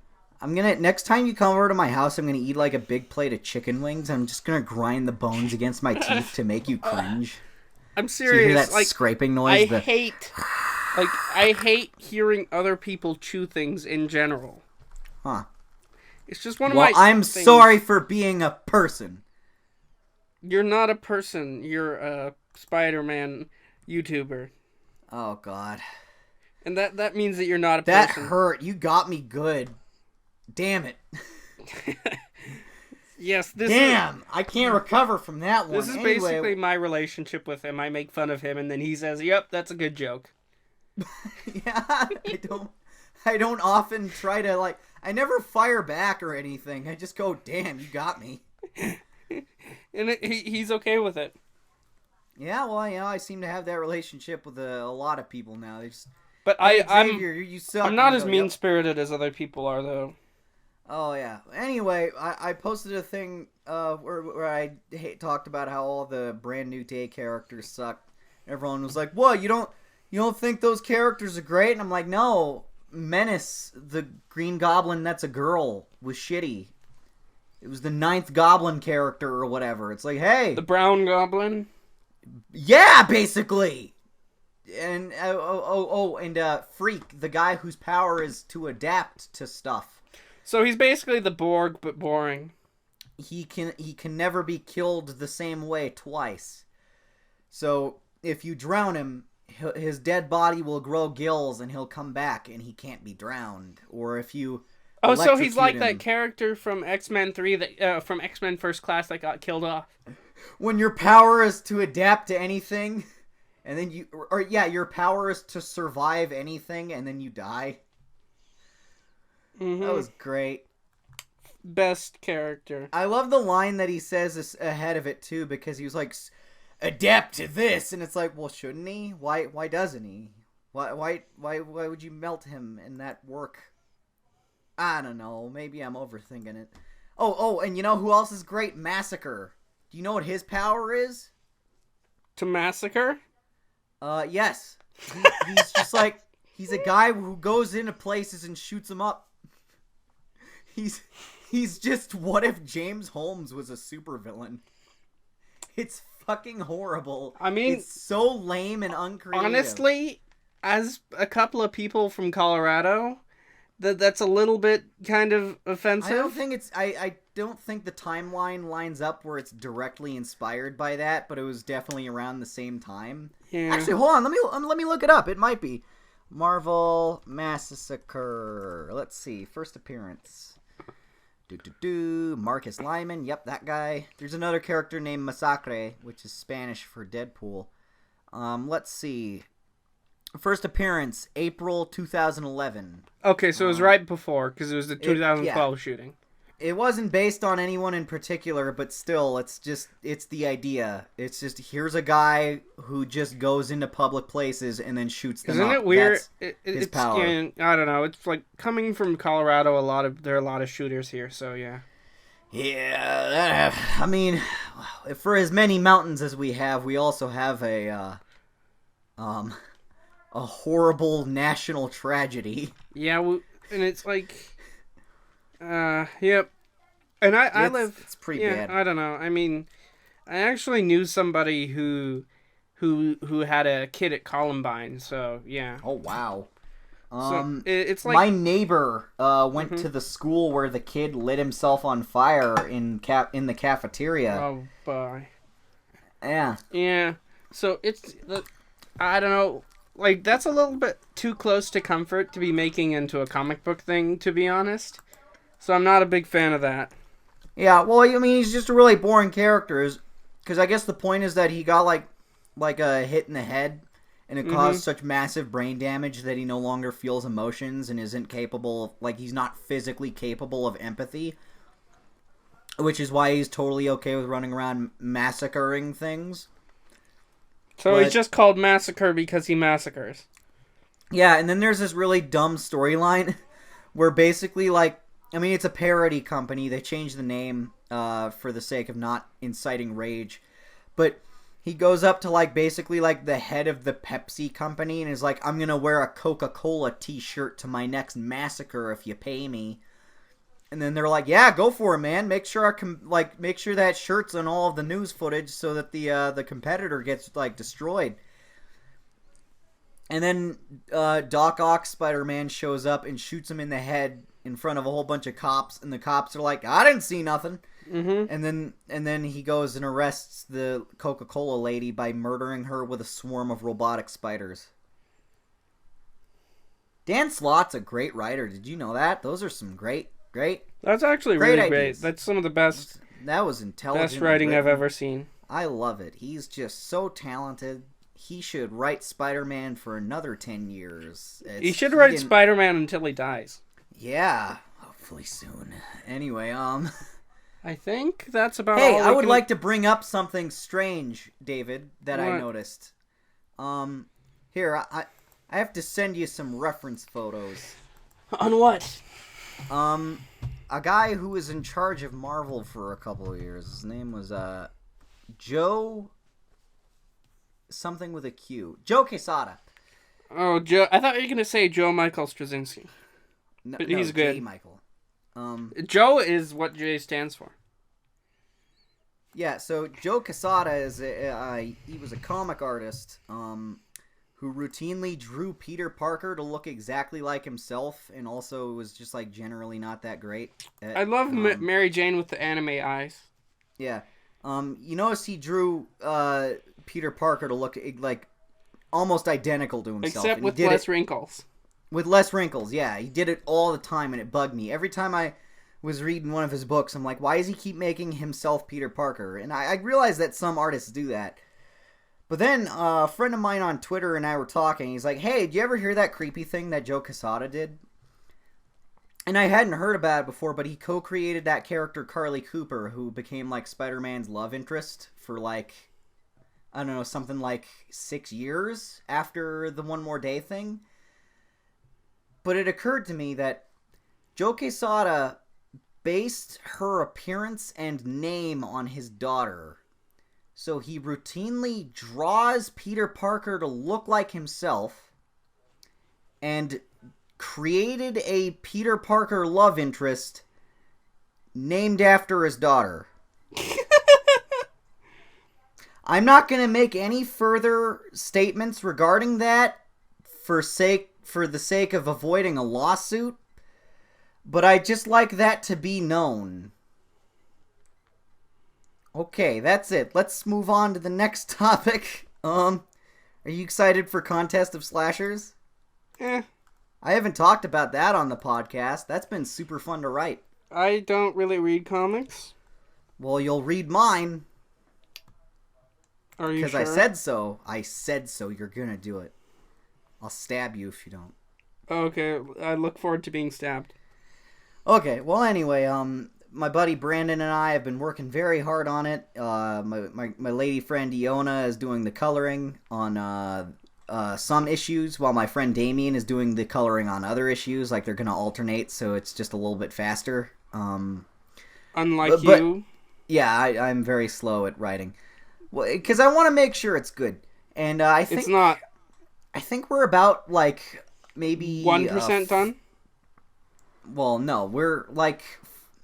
Next time you come over to my house, I'm gonna eat like a big plate of chicken wings. I'm just gonna grind the bones against my teeth to make you cringe. I'm So you hear serious. that Like, scraping noise? I hate hearing other people chew things in general. Huh. It's just one of Well, my I'm things. sorry for being a person. You're not a person. You're a Spider-Man YouTuber. Oh, God. And that means that you're not a That person. hurt. You got me good. Damn it. Yes, I can't recover from that one. This is Anyway, basically my relationship with him. I make fun of him, and then he says, "Yep, that's a good joke." yeah, I don't often try to, like, I never fire back or anything. I just go, damn, you got me. And he's okay with it. Yeah, well, I seem to have that relationship with a lot of people now. They just, But hey, I'm Xavier, you suck. not And I as go, mean "Yep." spirited as other people are, though. Oh, yeah. Anyway, I posted a thing where I talked about how all the brand new day characters suck. Everyone was like, what, you don't think those characters are great? And I'm like, no, Menace, the Green Goblin that's a girl, was shitty. It was the 9th Goblin character or whatever. It's like, hey. The Brown Goblin? Yeah, basically! And, Freak, the guy whose power is to adapt to stuff. So he's basically the Borg, but boring. He can never be killed the same way twice. So if you drown him, his dead body will grow gills and he'll come back and he can't be drowned. Or if you so he's like him, that character from X-Men 3 from X-Men First Class that got killed off. When your power is to adapt to anything, and then your power is to survive anything and then you die. Mm-hmm. That was great. Best character. I love the line that he says ahead of it too, because he was like, adapt to this, and it's like, well, shouldn't he? Why doesn't he? Why would you melt him in that work? I don't know. Maybe I'm overthinking it. Oh, and you know who else is great? Massacre. Do you know what his power is? To massacre? Yes. He's just like, he's a guy who goes into places and shoots them up. He's just, what if James Holmes was a supervillain? It's fucking horrible. I mean, it's so lame and uncreative. Honestly, as a couple of people from Colorado, that's a little bit kind of offensive. I don't think the timeline lines up where it's directly inspired by that, but it was definitely around the same time. Yeah. Actually, hold on, let me look it up. It might be Marvel Massacre. Let's see, first appearance. Marcus Lyman. Yep, that guy. There's another character named Massacre, which is Spanish for Deadpool. Let's see. First appearance, April 2011. Okay, so it was right before, because it was the 2012 shooting. It wasn't based on anyone in particular, but still, it's the idea. It's just, here's a guy who just goes into public places and then shoots them up. Isn't it weird? That's his power. I don't know. It's like, coming from Colorado, there are a lot of shooters here, so yeah. Yeah, I mean, for as many mountains as we have, we also have a horrible national tragedy. Yeah, and it's like, yep. And I live. It's pretty bad. I don't know. I mean, I actually knew somebody who had a kid at Columbine. So yeah. Oh wow. So it's like my neighbor went to the school where the kid lit himself on fire in the cafeteria. Oh boy. Yeah. Yeah. So I don't know. Like, that's a little bit too close to comfort to be making into a comic book thing, to be honest. So I'm not a big fan of that. Yeah, well, I mean, he's just a really boring character. Because I guess the point is that he got, like a hit in the head, and it caused such massive brain damage that he no longer feels emotions and isn't capable of, he's not physically capable of empathy. Which is why he's totally okay with running around massacring things. So he's just called Massacre because he massacres. Yeah, and then there's this really dumb storyline where basically, it's a parody company. They changed the name for the sake of not inciting rage. But he goes up to, basically, the head of the Pepsi company and is like, I'm going to wear a Coca-Cola t-shirt to my next massacre if you pay me. And then they're like, "Yeah, go for it, man. Make sure make sure that shirt's on all of the news footage so that the competitor gets like destroyed." And then Doc Ock Spider-Man shows up and shoots him in the head in front of a whole bunch of cops, and the cops are like, "I didn't see nothing." Mm-hmm. And then he goes and arrests the Coca-Cola lady by murdering her with a swarm of robotic spiders. Dan Slott's a great writer. Did you know that? Those are some great. That's actually great really ideas. great. That's some of the best That was intelligent. best writing I've ever seen. I love it. He's just so talented. He should write Spider-Man for another 10 years. He should write Spider-Man until he dies. Yeah, hopefully soon. Anyway, I think that's about all. Hey, I would like to bring up something strange, David, that What? I noticed. Here, I have to send you some reference photos. On what? A guy who was in charge of Marvel for a couple of years. His name was Joe something with a Q. Joe Quesada. Oh, Joe. I thought you were gonna say Joe Michael Straczynski. No, But he's good. J. Michael. Joe is what J stands for. Yeah, so Joe Quesada is he was a comic artist who routinely drew Peter Parker to look exactly like himself, and also was just like generally not that great. I love Mary Jane with the anime eyes. Yeah. You notice he drew Peter Parker to look like almost identical to himself, Except with less wrinkles. With less wrinkles, yeah. He did it all the time, and it bugged me. Every time I was reading one of his books, I'm like, why does he keep making himself Peter Parker? And I realize that some artists do that. But then a friend of mine on Twitter and I were talking. He's like, hey, did you ever hear that creepy thing that Joe Quesada did? And I hadn't heard about it before, but he co-created that character Carly Cooper, who became like Spider-Man's love interest for like, I don't know, something like 6 years after the One More Day thing. But it occurred to me that Joe Quesada based her appearance and name on his daughter. So he routinely draws Peter Parker to look like himself and created a Peter Parker love interest named after his daughter. I'm not going to make any further statements regarding that for the sake of avoiding a lawsuit, but I'd just like that to be known. Okay, that's it. Let's move on to the next topic. Are you excited for Contest of Slashers? Eh. I haven't talked about that on the podcast. That's been super fun to write. I don't really read comics. Well, you'll read mine. Are you sure? Because I said so. I said so. You're gonna do it. I'll stab you if you don't. Okay, I look forward to being stabbed. Okay, well anyway, my buddy Brandon and I have been working very hard on it. My lady friend Iona is doing the coloring on some issues, while my friend Damien is doing the coloring on other issues. Like, they're going to alternate, so it's just a little bit faster. Unlike you? Yeah, I'm very slow at writing. Well, because I want to make sure it's good. And I think... It's not. I think we're about, like, maybe... 1% done? Well, no, we're like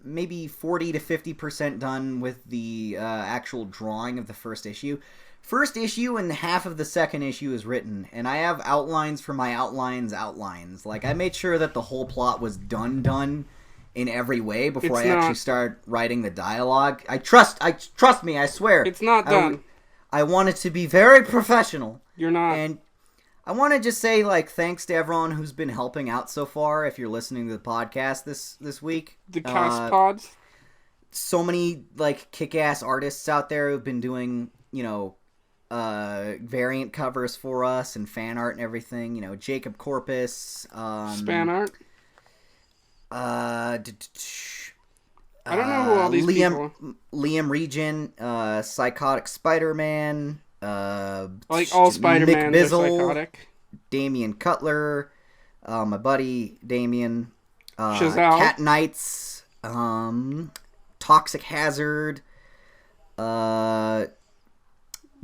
maybe 40 to 50% done with the actual drawing of the first issue. First issue and half of the second issue is written, and I have outlines for my outlines. Like, I made sure that the whole plot was done in every way before actually start writing the dialogue. Trust me, I swear. It's not done. I want it to be very professional. You're not. And I want to just say, like, thanks to everyone who's been helping out so far. If you're listening to the podcast this week, the cast pods. So many like kick-ass artists out there who've been doing, you know, variant covers for us and fan art and everything. You know, Jacob Corpus, Span art. I don't know who all these people are. Liam Regin, Psychotic Spider-Man. Like all Spider-Mans are psychotic. Damian Cutler, my buddy Damian, Chazelle. Cat Knights, Toxic Hazard,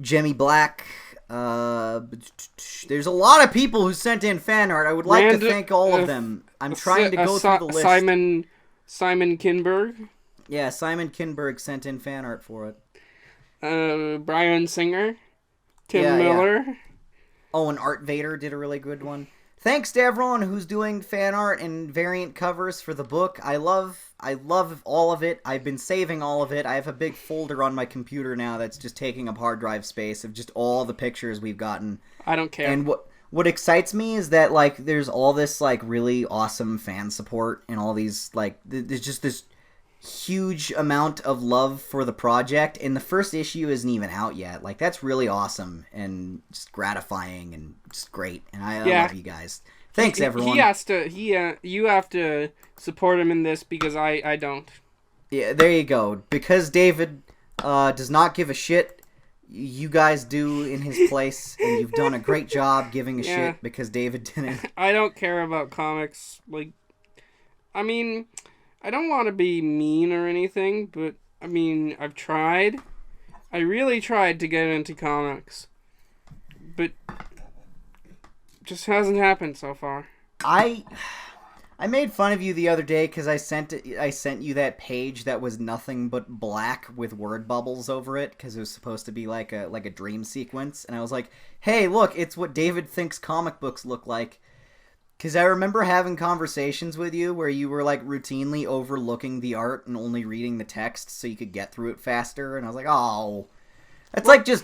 Jemmy Black. There's a lot of people who sent in fan art. I would like to thank all of them. I'm trying to go through the list. Simon Simon Kinberg. Yeah, Simon Kinberg sent in fan art for it. Brian Singer. Tim Yeah, yeah. Miller. Oh, and Art Vader did a really good one. Thanks to everyone who's doing fan art and variant covers for the book. I love all of it. I've been saving all of it. I have a big folder on my computer now that's just taking up hard drive space of just all the pictures we've gotten. I don't care. And what excites me is that, like, there's all this, like, really awesome fan support and all these, like, there's just this huge amount of love for the project, and the first issue isn't even out yet. Like, that's really awesome and just gratifying and just great. And I love you guys. Thanks, everyone. You have to support him in this because I don't. Yeah, there you go. Because David does not give a shit, you guys do in his place, and you've done a great job giving a shit because David didn't. I don't care about comics. Like, I mean, I don't want to be mean or anything, but, I mean, I've tried. I really tried to get into comics. But just hasn't happened so far. I made fun of you the other day because I sent you that page that was nothing but black with word bubbles over it because it was supposed to be like a dream sequence, and I was like, hey, look, it's what David thinks comic books look like. Because I remember having conversations with you where you were, like, routinely overlooking the art and only reading the text so you could get through it faster. And I was like, oh. That's like just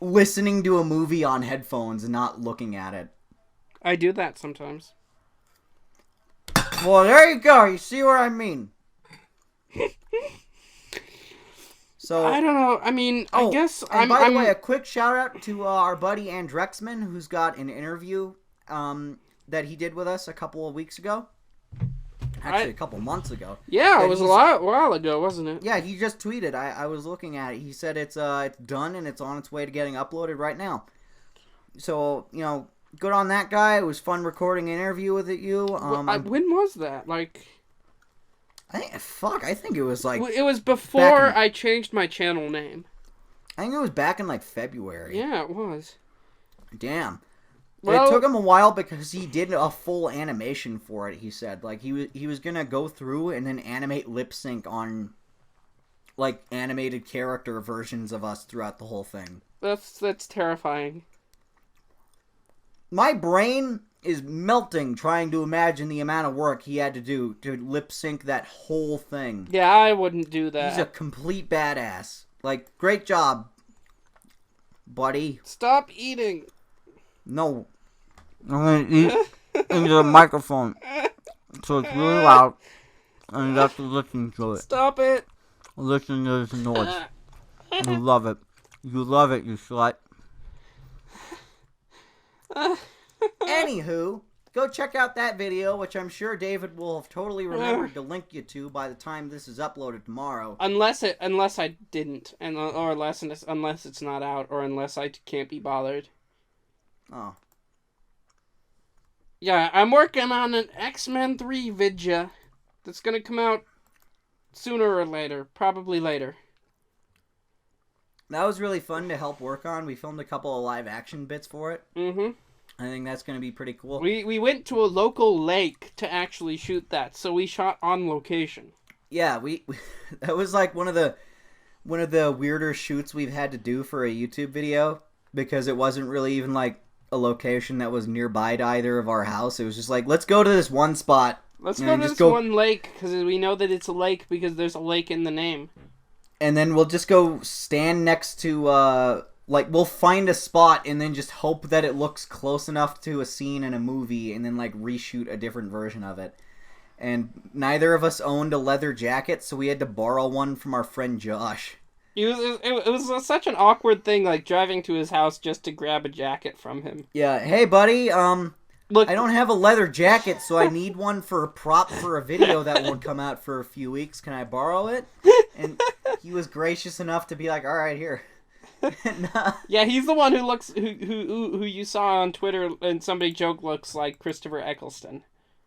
listening to a movie on headphones and not looking at it. I do that sometimes. Well, there you go. You see what I mean. So I don't know. I mean, I guess and by the way, a quick shout out to our buddy Andrexman, who's got an interview that he did with us a couple of weeks ago. Actually, a couple months ago. Yeah, it was a while ago, wasn't it? Yeah, he just tweeted. I was looking at it. He said it's done and it's on its way to getting uploaded right now. So, you know, good on that guy. It was fun recording an interview with you. When was that? Like, I think it was like... It was before I changed my channel name. I think it was back in, like, February. Yeah, it was. Damn. Well, it took him a while because he did a full animation for it, he said. Like, he was going to go through and then animate lip sync on, like, animated character versions of us throughout the whole thing. That's terrifying. My brain is melting trying to imagine the amount of work he had to do to lip sync that whole thing. Yeah, I wouldn't do that. He's a complete badass. Like, great job, buddy. Stop eating. No. I'm going to eat into the microphone. So it's really loud. And you have to listen to it. Stop it. Listen to this noise. You love it. You love it, you slut. Anywho, go check out that video, which I'm sure David will have totally remembered to link you to by the time this is uploaded tomorrow. Unless I didn't, or unless it's not out, or unless I can't be bothered. Oh. Yeah, I'm working on an X-Men 3 vidya that's gonna come out sooner or later. Probably later. That was really fun to help work on. We filmed a couple of live action bits for it. Mm-hmm. I think that's going to be pretty cool. We went to a local lake to actually shoot that, so we shot on location. Yeah, we that was like one of the weirder shoots we've had to do for a YouTube video because it wasn't really even like a location that was nearby to either of our house. It was just like, let's go to this one spot. Let's go to this one lake because we know that it's a lake because there's a lake in the name. And then we'll just go stand next to like, we'll find a spot and then just hope that it looks close enough to a scene in a movie and then, like, reshoot a different version of it. And neither of us owned a leather jacket, so we had to borrow one from our friend Josh. It was such an awkward thing, like, driving to his house just to grab a jacket from him. Yeah, hey, buddy, Look, I don't have a leather jacket, so I need one for a prop for a video that won't come out for a few weeks. Can I borrow it? And he was gracious enough to be like, all right, here. Yeah, he's the one who looks who you saw on Twitter and somebody joked looks like Christopher Eccleston.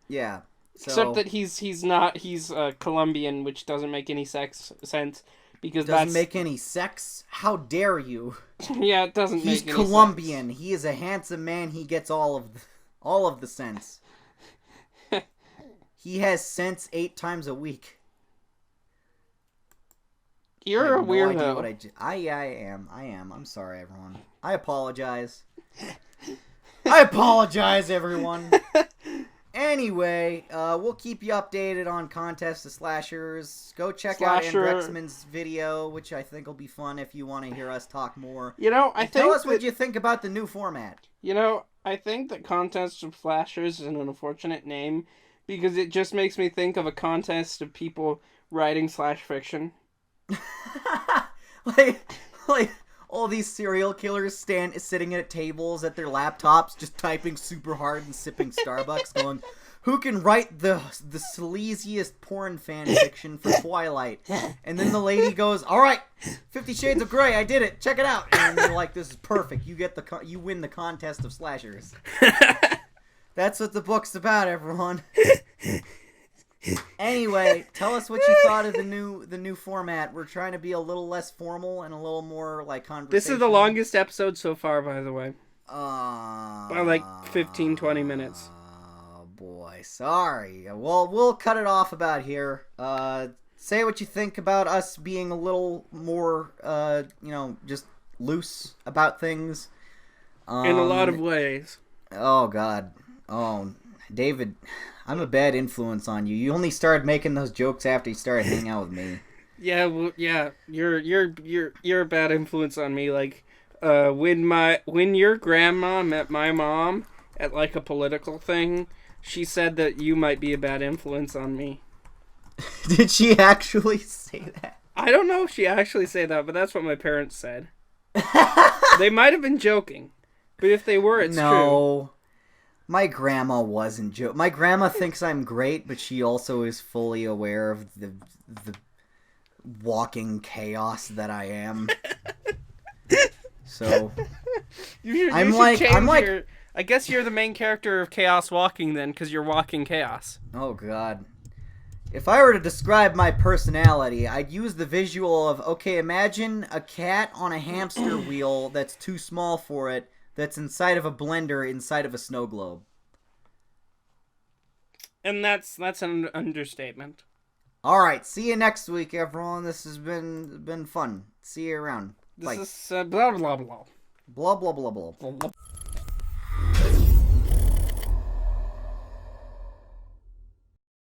Yeah. So, except that he's not Colombian, which doesn't make any sense because doesn't make any sex. How dare you? Yeah, it doesn't make any sense. He's Colombian. He is a handsome man. He gets all of the sense. He has sense 8 times a week. You're a no idea weirdo. what I am. I'm sorry, everyone. I apologize. I apologize, everyone. Anyway, we'll keep you updated on Contest of Slashers. Go check out Andrexman's video, which I think will be fun if you want to hear us talk more. You know, Tell us what you think about the new format. You know, I think that Contest of Slashers is an unfortunate name because it just makes me think of a contest of people writing slash fiction. like all these serial killers sitting at tables at their laptops, just typing super hard and sipping Starbucks, going, "Who can write the sleaziest porn fan fiction for Twilight?" And then the lady goes, "All right, 50 Shades of Grey, I did it. Check it out." And they're like, "This is perfect. You win the Contest of Slashers." That's what the book's about, everyone. Anyway, tell us what you thought of the new format. We're trying to be a little less formal and a little more like conversational. This is the longest episode so far, by the way. By like 15-20 minutes. Oh boy, sorry. Well, we'll cut it off about here. Say what you think about us being a little more, just loose about things. In a lot of ways. Oh God. Oh, David, I'm a bad influence on you. You only started making those jokes after you started hanging out with me. Yeah, well, yeah, you're a bad influence on me. Like, when your grandma met my mom at like a political thing, she said that you might be a bad influence on me. Did she actually say that? I don't know if she actually said that, but that's what my parents said. They might have been joking, but if they were, it's true. No. My grandma wasn't joking. My grandma thinks I'm great, but she also is fully aware of the walking chaos that I am. So I guess you're the main character of Chaos Walking then, because you're walking chaos. Oh God. If I were to describe my personality, I'd use the visual of, okay, imagine a cat on a hamster wheel that's too small for it, that's inside of a blender inside of a snow globe. And that's an understatement. All right, see you next week, everyone. This has been fun. See you around. This is blah blah blah. Blah blah blah blah. Blah, blah.